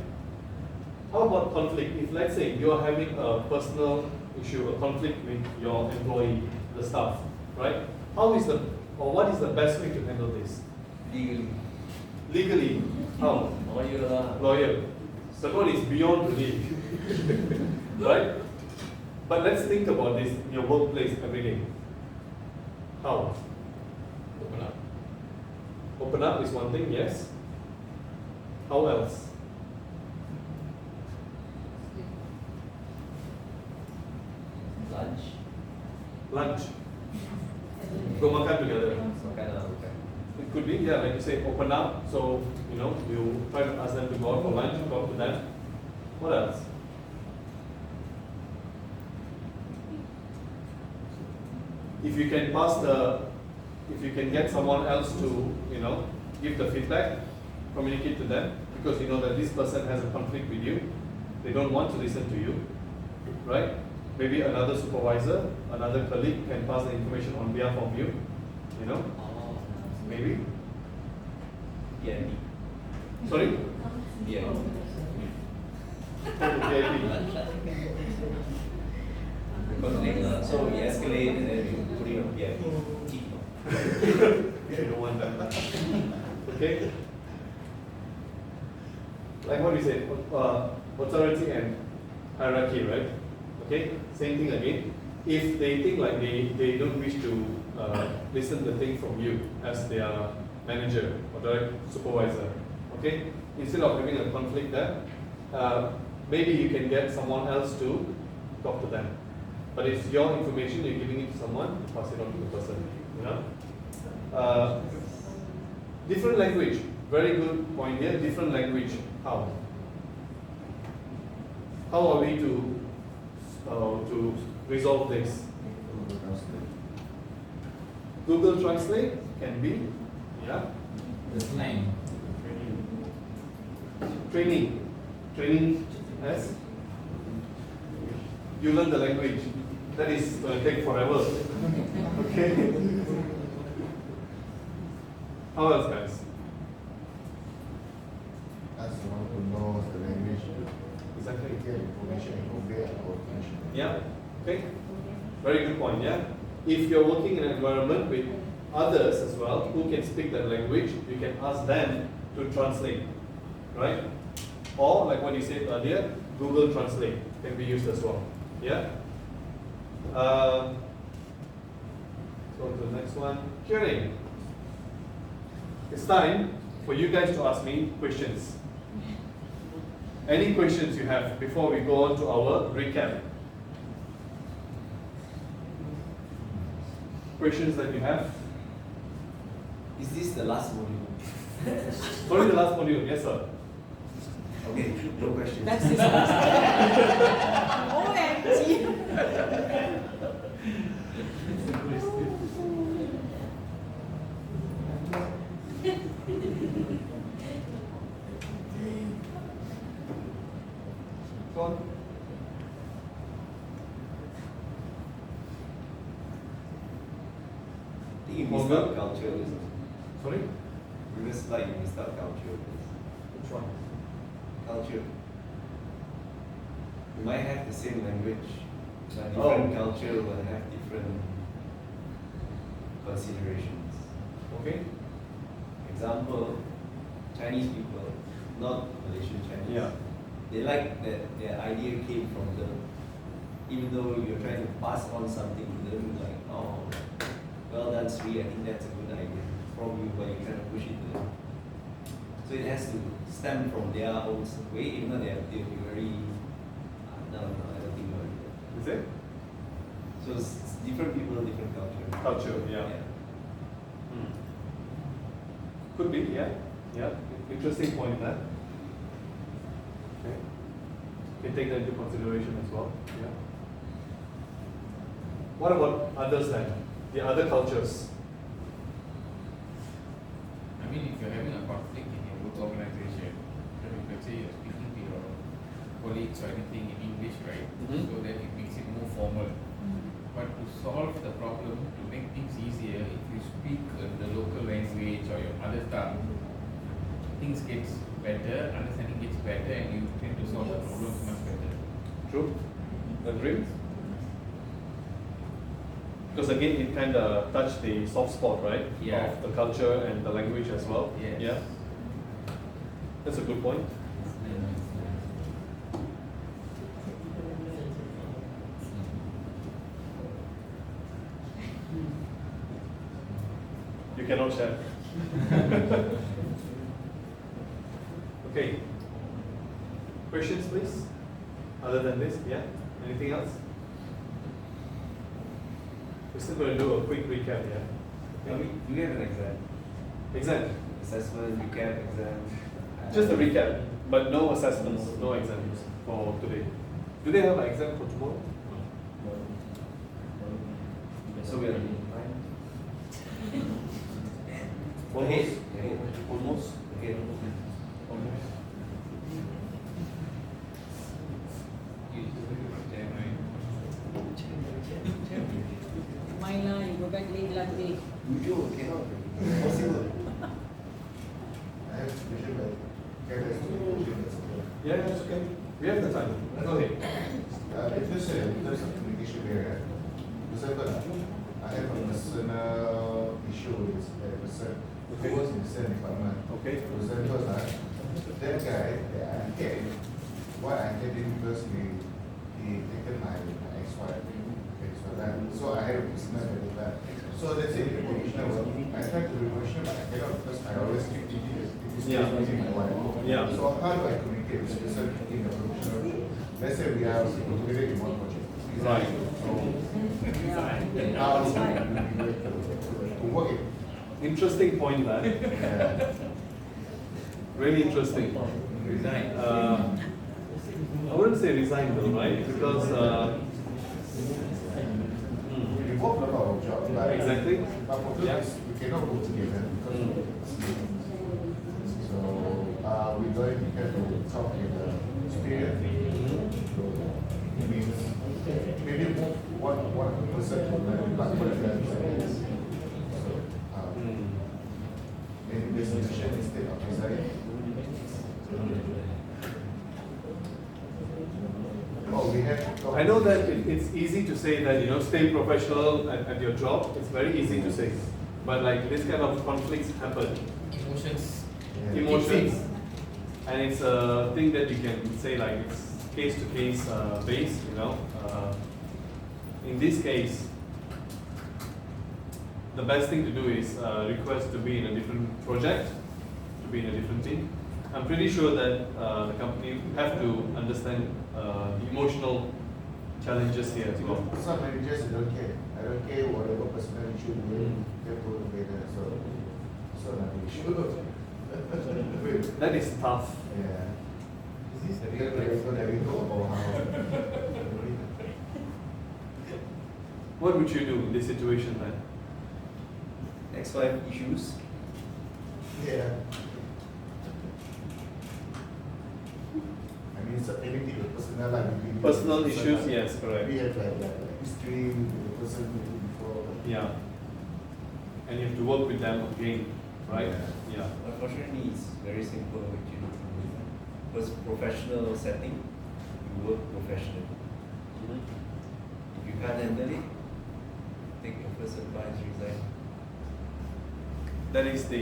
How about conflict? If let's say you're having a personal issue, a conflict with your employee, the staff, right? How is the, or what is the best way to handle this? Legally. Legally, how? Lawyer lah. Lawyer. The one is beyond belief, right? But let's think about this in your workplace every day. How? Open up. Open up is one thing, yes. How else? Lunch. Lunch. Go makan together. Makan lah, makan. It could be, yeah, like you say, open up. So, you know, you try to ask them to go out for lunch, talk to them. What else? If you can pass the, if you can get someone else to, you know, give the feedback, communicate to them, because you know that this person has a conflict with you, they don't want to listen to you, right? Maybe another supervisor, another colleague can pass the information on behalf of you, you know, maybe. Yeah. Sorry? Yeah. Conflict lah. So we escalate and then we put it on VIP. You don't want that. Okay? Like what we said, authority and hierarchy, right? Okay? Same thing again. If they think like they don't wish to listen the thing from you as their manager or direct supervisor, okay? Instead of having a conflict there, maybe you can get someone else to talk to them. But it's your information, you're giving it to someone, pass it on to the person, you know? Different language, very good point here, different language, how? How are we to resolve this? Google Translate can be, yeah? The slang. Training as you learn the language. That is going to take forever. Okay? How else, guys? Ask someone who knows the language to Exactly. get information and convey our information. Yeah? Okay? Very good point, yeah? If you're working in an environment with others as well who can speak that language, you can ask them to translate, right? Or, like what you said earlier, Google Translate can be used as well, yeah? So to the next one, Q&A. It's time for you guys to ask me questions. Any questions you have before we go on to our recap? Questions that you have? Is this the last module? Sorry, the last module, yes sir. Okay, no questions. That's his OMG. Go on. I think you missed out culture. Sorry? Previous slide, you missed out culture. Which one? Culture. We might have the same language, but different culture will have different considerations. Okay. Example, Chinese people, not Malaysian Chinese. Yeah. They like that their idea came from them. Even though you're trying to pass on something to them, like, oh, well done, Sri, I think that's a good idea from you, but you're trying to push it to them. So it has to stem from their own way, even though they'll be very, no, I don't think about it. Is it? So it's different people, different culture. Culture, yeah. Could be, yeah. Yeah. Interesting point there. Okay. Can take that into consideration as well. Yeah. What about others then? The other cultures? I mean, if you're having a conflict in your work organization, let's say you're speaking to your colleagues or anything in English, right? So that it makes it more formal. But to solve the problem, to make things easier, if you speak the local language or your mother tongue, things gets better, understanding gets better, and you tend to solve the problem True? Agree? Because again, it kind of touched the soft spot, right? Yeah. Of the culture and the language as well. Yes. Yeah. That's a good point. You cannot share. Okay. Questions, please? Other than this, yeah? Anything else? We're still going to do a quick recap, yeah? Do we have an exam? Exam. Assessment, recap, exam. Just a recap, but no assessments, no exams for today. Do they have an exam for tomorrow? So we are fine. Almost? Okay. Almost? Okay. Almost. Mine lah, you go back late last day. You cannot. Possible. I have to question, but can I ask you a question? Yeah, it's okay. We have the time. Go ahead. If you say in terms of communication barrier, for example, I have a personal issue with a person who works in the same department. Okay. For example, that guy that I hate, why I hate him because he taken my ex-wife. Okay, so I have a personal vendetta. So let's say in the professional world, I try to be professional, but I cannot because I always keep thinking that it is Yeah. using my wife. Yeah. So how do I communicate with this person in the professional world? Let's say we are together in one project. Right. So how do we to work it? Interesting point there. Yeah. Really interesting. Resign. I wouldn't say resign though, right? Because We work a lot of jobs, but Exactly. But for Yeah. this, we cannot go together because of so we going to have to talk in the spirit. So it means maybe one person to learn, but for the other. So in this situation instead of resigning. Oh, we have to talk. I know that it's easy to say that, stay professional at your job. It's very easy to say. But like this kind of conflicts happen. Emotions. Yeah. Emotions. And it's a thing that you can say like it's case to case based, in this case, the best thing to do is request to be in a different project, to be in a different team. I'm pretty sure that the company have to understand the emotional challenges here as well. Some managers don't care. I don't care whatever personal issue we have to together. So another issue. That is tough. Yeah. Is this a Have real you life? ever or how? What would you do in this situation then? Ex-wife issues. Yeah. I mean, it's anything with personal life. Personal issues, yes, correct. We have like history with the person before. Yeah. And you have to work with them again, right? Yeah. Unfortunately, it's very simple actually. Because professional setting, you work professionally. If you can't handle it, take your first advice, resign. That is the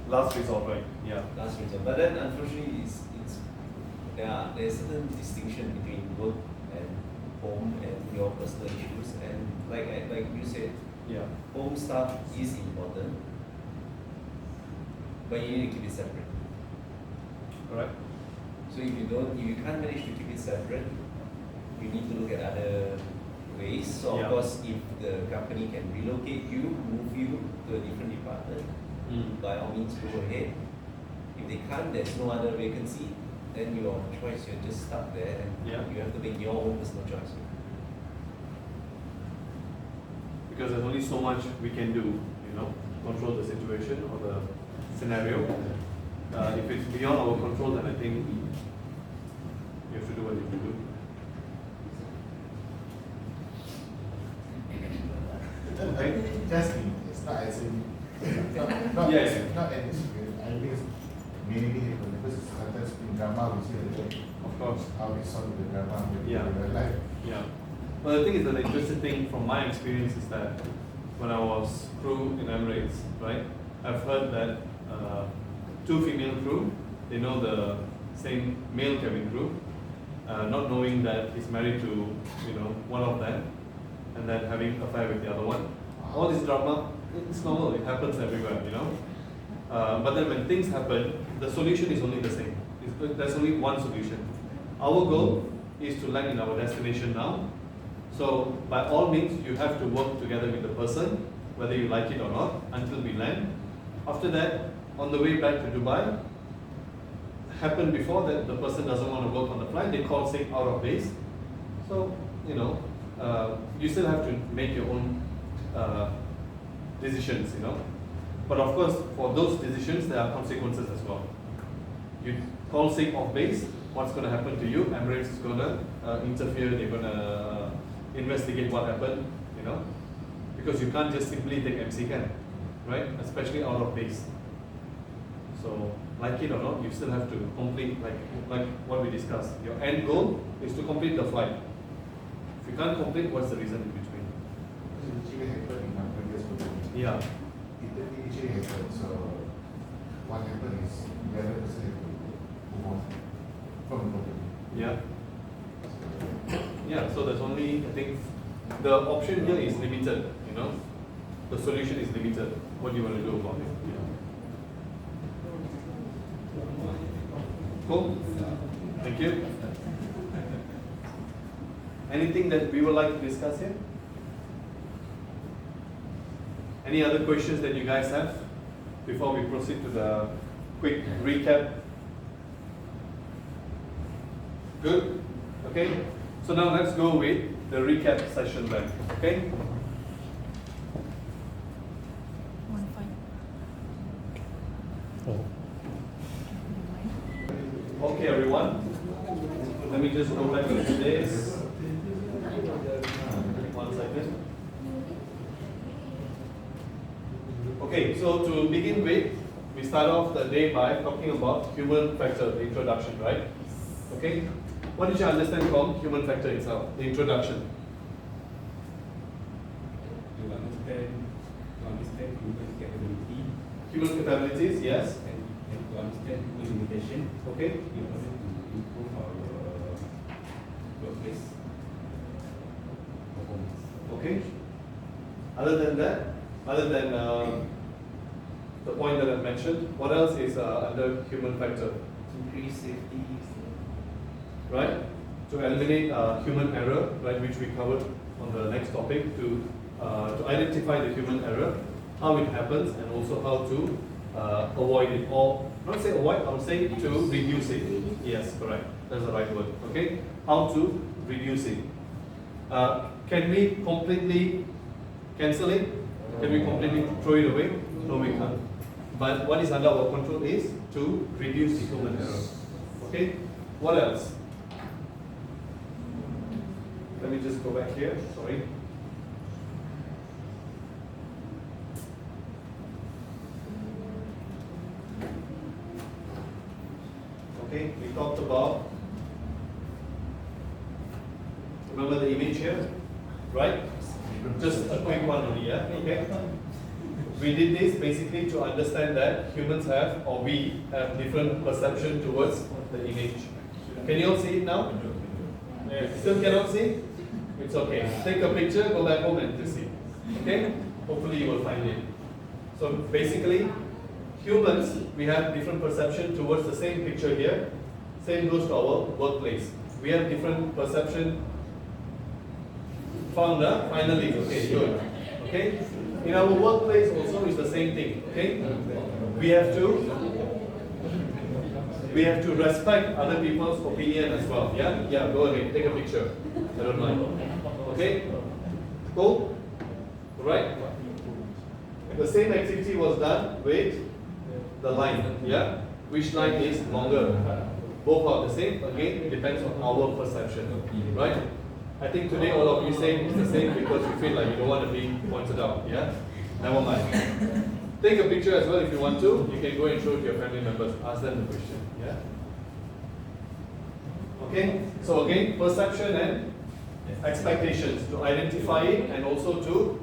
last resort, right? Yeah. Last resort. But then unfortunately, there's certain distinction between work and home and your personal issues. And like you said, Yeah. home stuff is important, but you need to keep it separate. Correct. So if you can't manage to keep it separate, you need to look at other ways. So Yeah. of course, if the company can relocate you, move you to a different department, by all means go ahead. If they can't, there's no other vacancy, then your choice, you're just stuck there and Yeah. you have to make your own personal choice. Because there's only so much we can do, control the situation or the scenario. If it's beyond our control, then I think you have to do what you have to do. Okay. Just it's not as in not Yeah. not as I mean mainly because sometimes in drama we see Of course. how we saw the drama with Yeah. real life. Yeah. Well, the thing is, the interesting thing from my experience is that when I was crew in Emirates, right, I've heard that two female crew, they know the same male cabin crew, not knowing that he's married to, one of them, and then having affair with the other one. All this drama, it's normal, it happens everywhere. But then when things happen, the solution is only the same. There's only one solution. Our goal is to land in our destination now. So by all means, you have to work together with the person, whether you like it or not, until we land. After that, on the way back to Dubai, happened before that the person doesn't want to work on the flight, they call sick out of base. So, you still have to make your own decisions, But of course, for those decisions, there are consequences as well. You call sick off base, what's going to happen to you? Emirates is going to interfere, they're going to investigate what happened, because you can't just simply take MC can, right? Especially out of base. So, like it or not, you still have to complete, like what we discussed. Your end goal is to complete the flight. If you can't complete, what's the reason in between? It actually happened in my previous company. Yeah. It actually happened. So what happened is the other person had to move on from the company. Yeah. Yeah, so there's only, I think, the option here is limited, The solution is limited. What do you want to do about it? Cool? Thank you. Anything that we would like to discuss here? Any other questions that you guys have before we proceed to the quick recap? Good? Okay? So now let's go with the recap session then. Okay? Okay, everyone. Let me just go back to this. 1 second. Okay, so to begin with, we start off the day by talking about human factor, the introduction, right? Okay? What did you understand from human factor itself, the introduction? To understand human capability. Human capabilities, yes. And to understand human limitation. Okay. In order to improve our workplace performance. Okay. Other than that, other than the point that I mentioned, what else is under human factor? Increase safety. Right? To eliminate human error, right, which we covered on the next topic, to identify the human error, how it happens, and also how to avoid it, or not say avoid, I would say to reduce it. Yes, correct. That's the right word. Okay? How to reduce it. Can we completely cancel it? Can we completely throw it away? No, we can't. But what is under our control is to reduce the human error. Okay? What else? Let me just go back here, sorry. Okay, we talked about, remember the image here, right? Just a quick one only, yeah? Okay. We did this basically to understand that humans have, or we have different perception towards the image. Can you all see it now? Still cannot see? It's okay. Take a picture, go back home and just see. Okay? Hopefully you will find it. So basically, humans, we have different perception towards the same picture here. Same goes to our workplace. We have different perception. Found that? Finally, okay, good. Okay? In our workplace also is the same thing. Okay? We have to respect other people's opinion as well. Yeah? Yeah, go ahead, take a picture. I don't mind. Okay? Cool? Right? The same activity was done with the line. Yeah? Which line is longer? Both are the same. Again, it depends on our perception. Right? I think today all of you say it's the same because you feel like you don't want to be pointed out. Yeah? Never mind. Take a picture as well if you want to. You can go and show it to your family members. Ask them the question. Yeah? Okay, so again, perception and expectations, to identify it and also to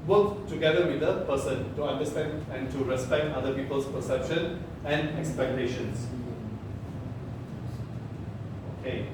work together with the person to understand and to respect other people's perception and expectations. Okay.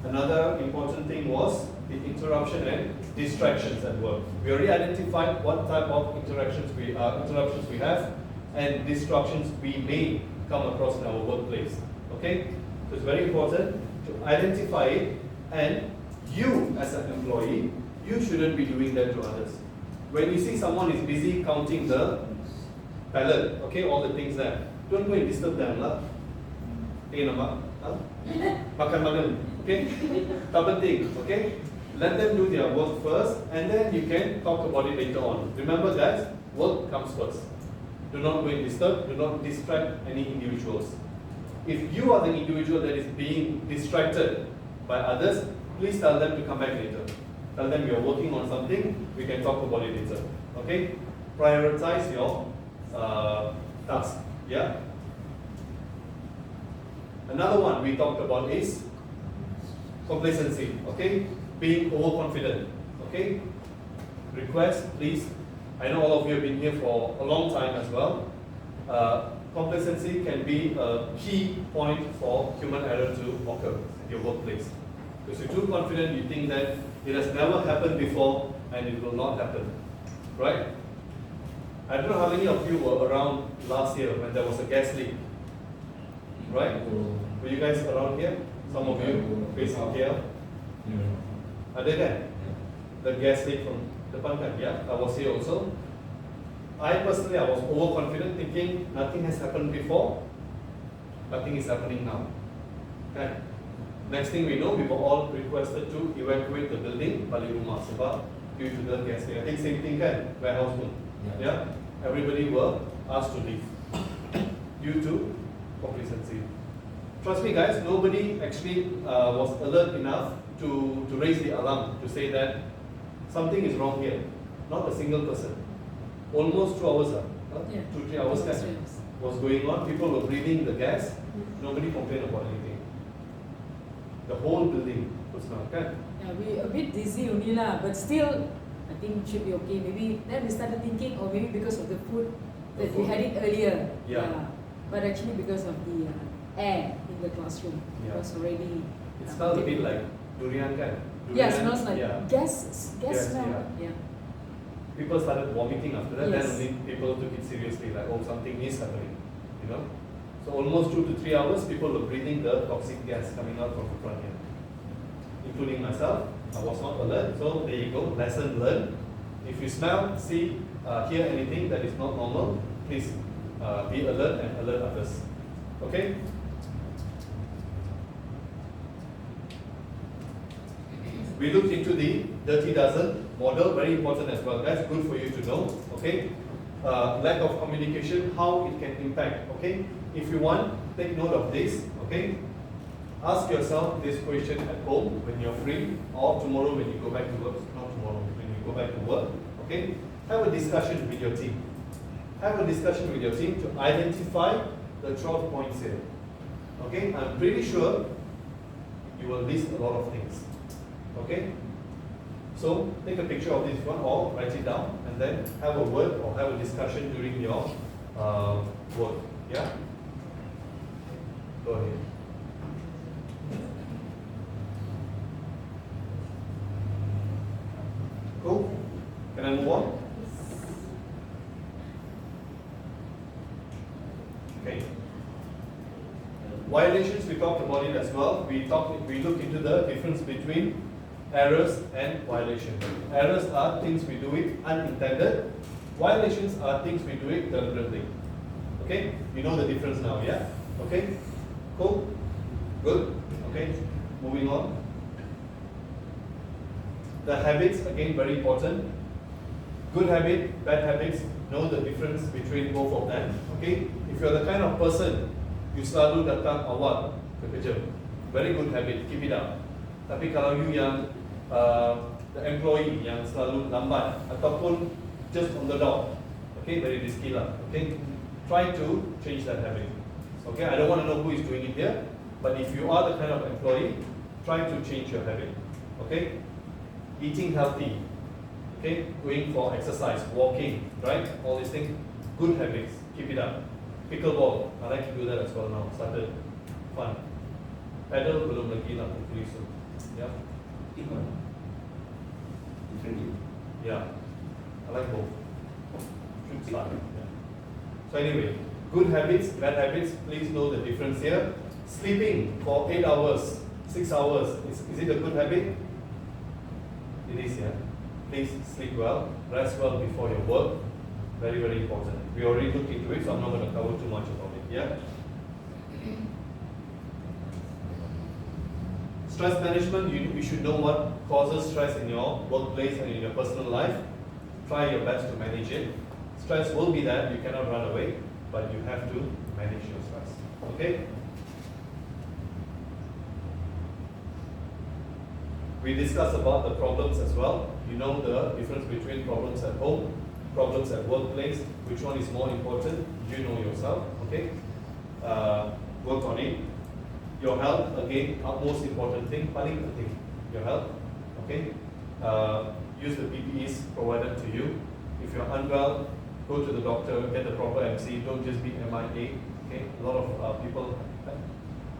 Another important thing was the interruption and distractions at work. We already identified what type of interruptions we have and distractions we may come across in our workplace. Okay, so it's very important to identify it, and you as an employee, you shouldn't be doing that to others. When you see someone is busy counting the pallet, okay, all the things there, don't go and disturb them lah. Makan, okay? Tak penting, okay? Let them do their work first, and then you can talk about it later on. Remember that work comes first. Do not go and disturb, do not distract any individuals. If you are the individual that is being distracted by others, please tell them to come back later. Tell them you're working on something, we can talk about it later. Okay? Prioritize your task. Yeah? Another one we talked about is complacency. Okay? Being overconfident. Okay? Request, please. I know all of you have been here for a long time as well. Complacency can be a key point for human error to occur in your workplace. Because you're too confident, you think that it has never happened before and it will not happen. Right? I don't know how many of you were around last year when there was a gas leak. Right? Were you guys around here? Some of you based in KL? Ada kan? The gas leak from depan kan? Yeah, I was here also. I personally, I was overconfident, thinking nothing has happened before, nothing is happening now. Okay. Next thing we know, we were all requested to evacuate the building, balik rumah sebab due to the gas leak. I think same thing kan, warehouse pun. Yeah. Everybody were asked to leave due to complacency. Trust me guys, nobody actually was alert enough to raise the alarm, to say that something is wrong here. Not a single person. Almost 2 hours, 2-3 hours was going on. People were breathing the gas. Nobody complained about anything. The whole building was not okay. Yeah, we a bit dizzy only lah, but still, I think should be okay. Maybe then we started thinking, or maybe because of the food that we had it earlier. Yeah. But actually because of the air in the classroom, it was already. It smelled a bit like durian kan? Yeah, it smells like gas Gas, smell. Yeah. People started vomiting after that, Yes. then only people took it seriously, like, oh, something is happening, you know. So almost 2 to 3 hours, people were breathing the toxic gas coming out from the front here, including myself. I was not alert, so there you go, lesson learned. If you smell, see, hear anything that is not normal, please be alert and alert others. Okay? We looked into the dirty dozen model, very important as well, guys, good for you to know, okay? Lack of communication, how it can impact, okay? If you want, take note of this, okay? Ask yourself this question at home when you're free, or tomorrow when you go back to work, not tomorrow, when you go back to work, okay? Have a discussion with your team. Have a discussion with your team to identify the 12 points here, okay? I'm pretty sure you will list a lot of things. Okay? So take a picture of this one or write it down and then have a word or have a discussion during your work. Yeah? Go ahead. Cool? Can I move on? Okay. Violations, we talked about it as well. We looked into the difference between errors and violations. Errors are things we do it unintended. Violations are things we do it deliberately. Okay? You know the difference now, yeah? Okay? Cool? Good? Okay? Moving on. The habits, again, very important. Good habit, bad habits, know the difference between both of them. Okay? If you're the kind of person you selalu datang awal ke kerja, very good habit, keep it up. Tapi kalau you yang the employee yang selalu lambat ataupun just on the dot, okay, very risky lah. Okay, try to change that habit. Okay, I don't want to know who is doing it here, but if you are the kind of employee, try to change your habit. Okay, eating healthy. Okay, going for exercise, walking, right? All these things, good habits. Keep it up. Pickleball, I like to do that as well now. Started fun. Paddle belum lagi lah, hopefully soon. Yeah. Differently. Yeah. I like both. Should start. Yeah. So anyway, good habits, bad habits. Please know the difference here. Sleeping for 8 hours, 6 hours. Is it a good habit? It is. Yeah. Please sleep well, rest well before your work. Very, very important. We already looked into it, so I'm not going to cover too much about it. Yeah. Stress management, you should know what causes stress in your workplace and in your personal life. Try your best to manage it. Stress will be there, you cannot run away, but you have to manage your stress. Okay? We discussed about the problems as well. You know the difference between problems at home, problems at workplace, which one is more important, you know yourself, okay? Work on it. Your health, again, utmost important thing, paling penting, your health, okay? Use the PPEs provided to you. If you're unwell, go to the doctor, get the proper MC, don't just be MIA, okay? A lot of people,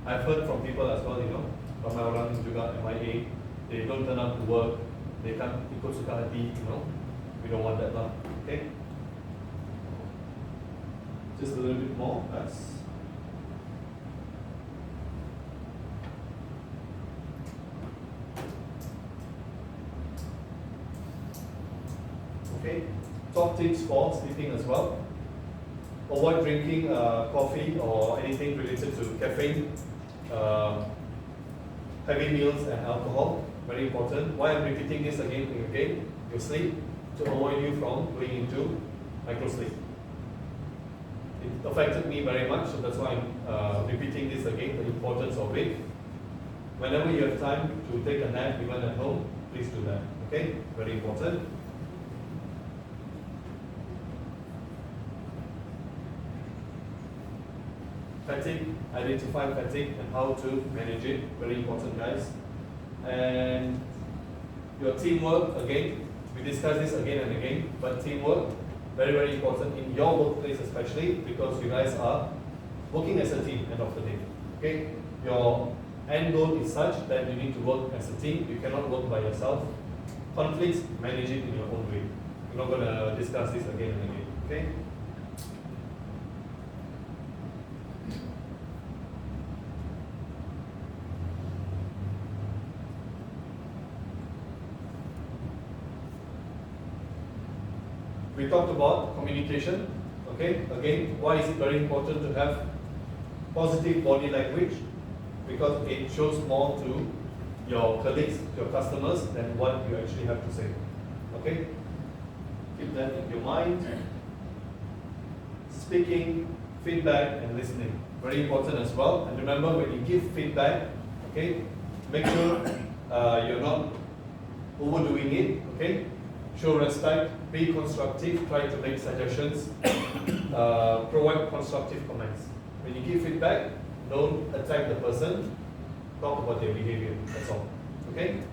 I've heard from people as well, you know, ramai orang juga MIA, they don't turn up to work, they can't ikut suka hati, you know, we don't want that lah, okay? Just a little bit more, that's okay. Top tips for sleeping as well. Avoid drinking coffee or anything related to caffeine, heavy meals and alcohol. Very important. Why I'm repeating this again and again? Your sleep, to avoid you from going into microsleep. It affected me very much, so that's why I'm repeating this again, the importance of it. Whenever you have time to take a nap, even at home, please do that. Okay? Very important. Fatigue, identify fatigue and how to manage it. Very important, guys. And your teamwork, again, we discuss this again and again, but teamwork, very, very important in your workplace especially, because you guys are working as a team end of the day. Okay? Your end goal is such that you need to work as a team. You cannot work by yourself. Conflicts, manage it in your own way. We're not going to discuss this again and again. Okay? We talked about communication. Okay, again, why is it very important to have positive body language? Because it shows more to your colleagues, to your customers, than what you actually have to say. Okay, keep that in your mind. Speaking, feedback, and listening, very important as well. And remember, when you give feedback, okay, make sure you're not overdoing it. Okay. Show respect, be constructive, try to make suggestions, provide constructive comments. When you give feedback, don't attack the person, talk about their behavior, that's all. Okay?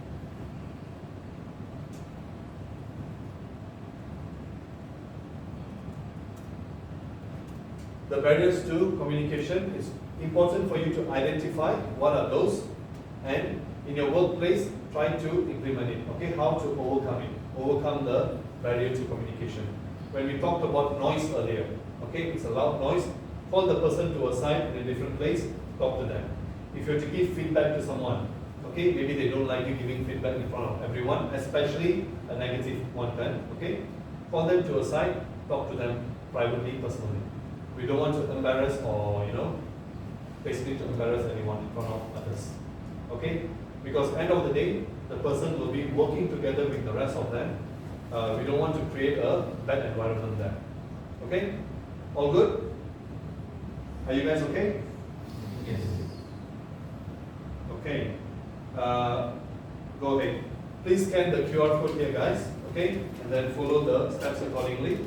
The barriers to communication is important for you to identify what are those, and in your workplace, try to implement it. Okay, how to overcome it. Overcome the barrier to communication. When we talked about noise earlier, okay, it's a loud noise, call the person to a side in a different place, talk to them. If you have to give feedback to someone, okay, maybe they don't like you giving feedback in front of everyone, especially a negative one then, okay, call them to a side, talk to them privately, personally. We don't want to embarrass or, you know, basically to embarrass anyone in front of others, okay? Because end of the day, the person will be working together with the rest of them. We don't want to create a bad environment there. Okay? All good? Are you guys okay? Yes. Okay. go ahead. Please scan the QR code here, guys. Okay, and then follow the steps accordingly.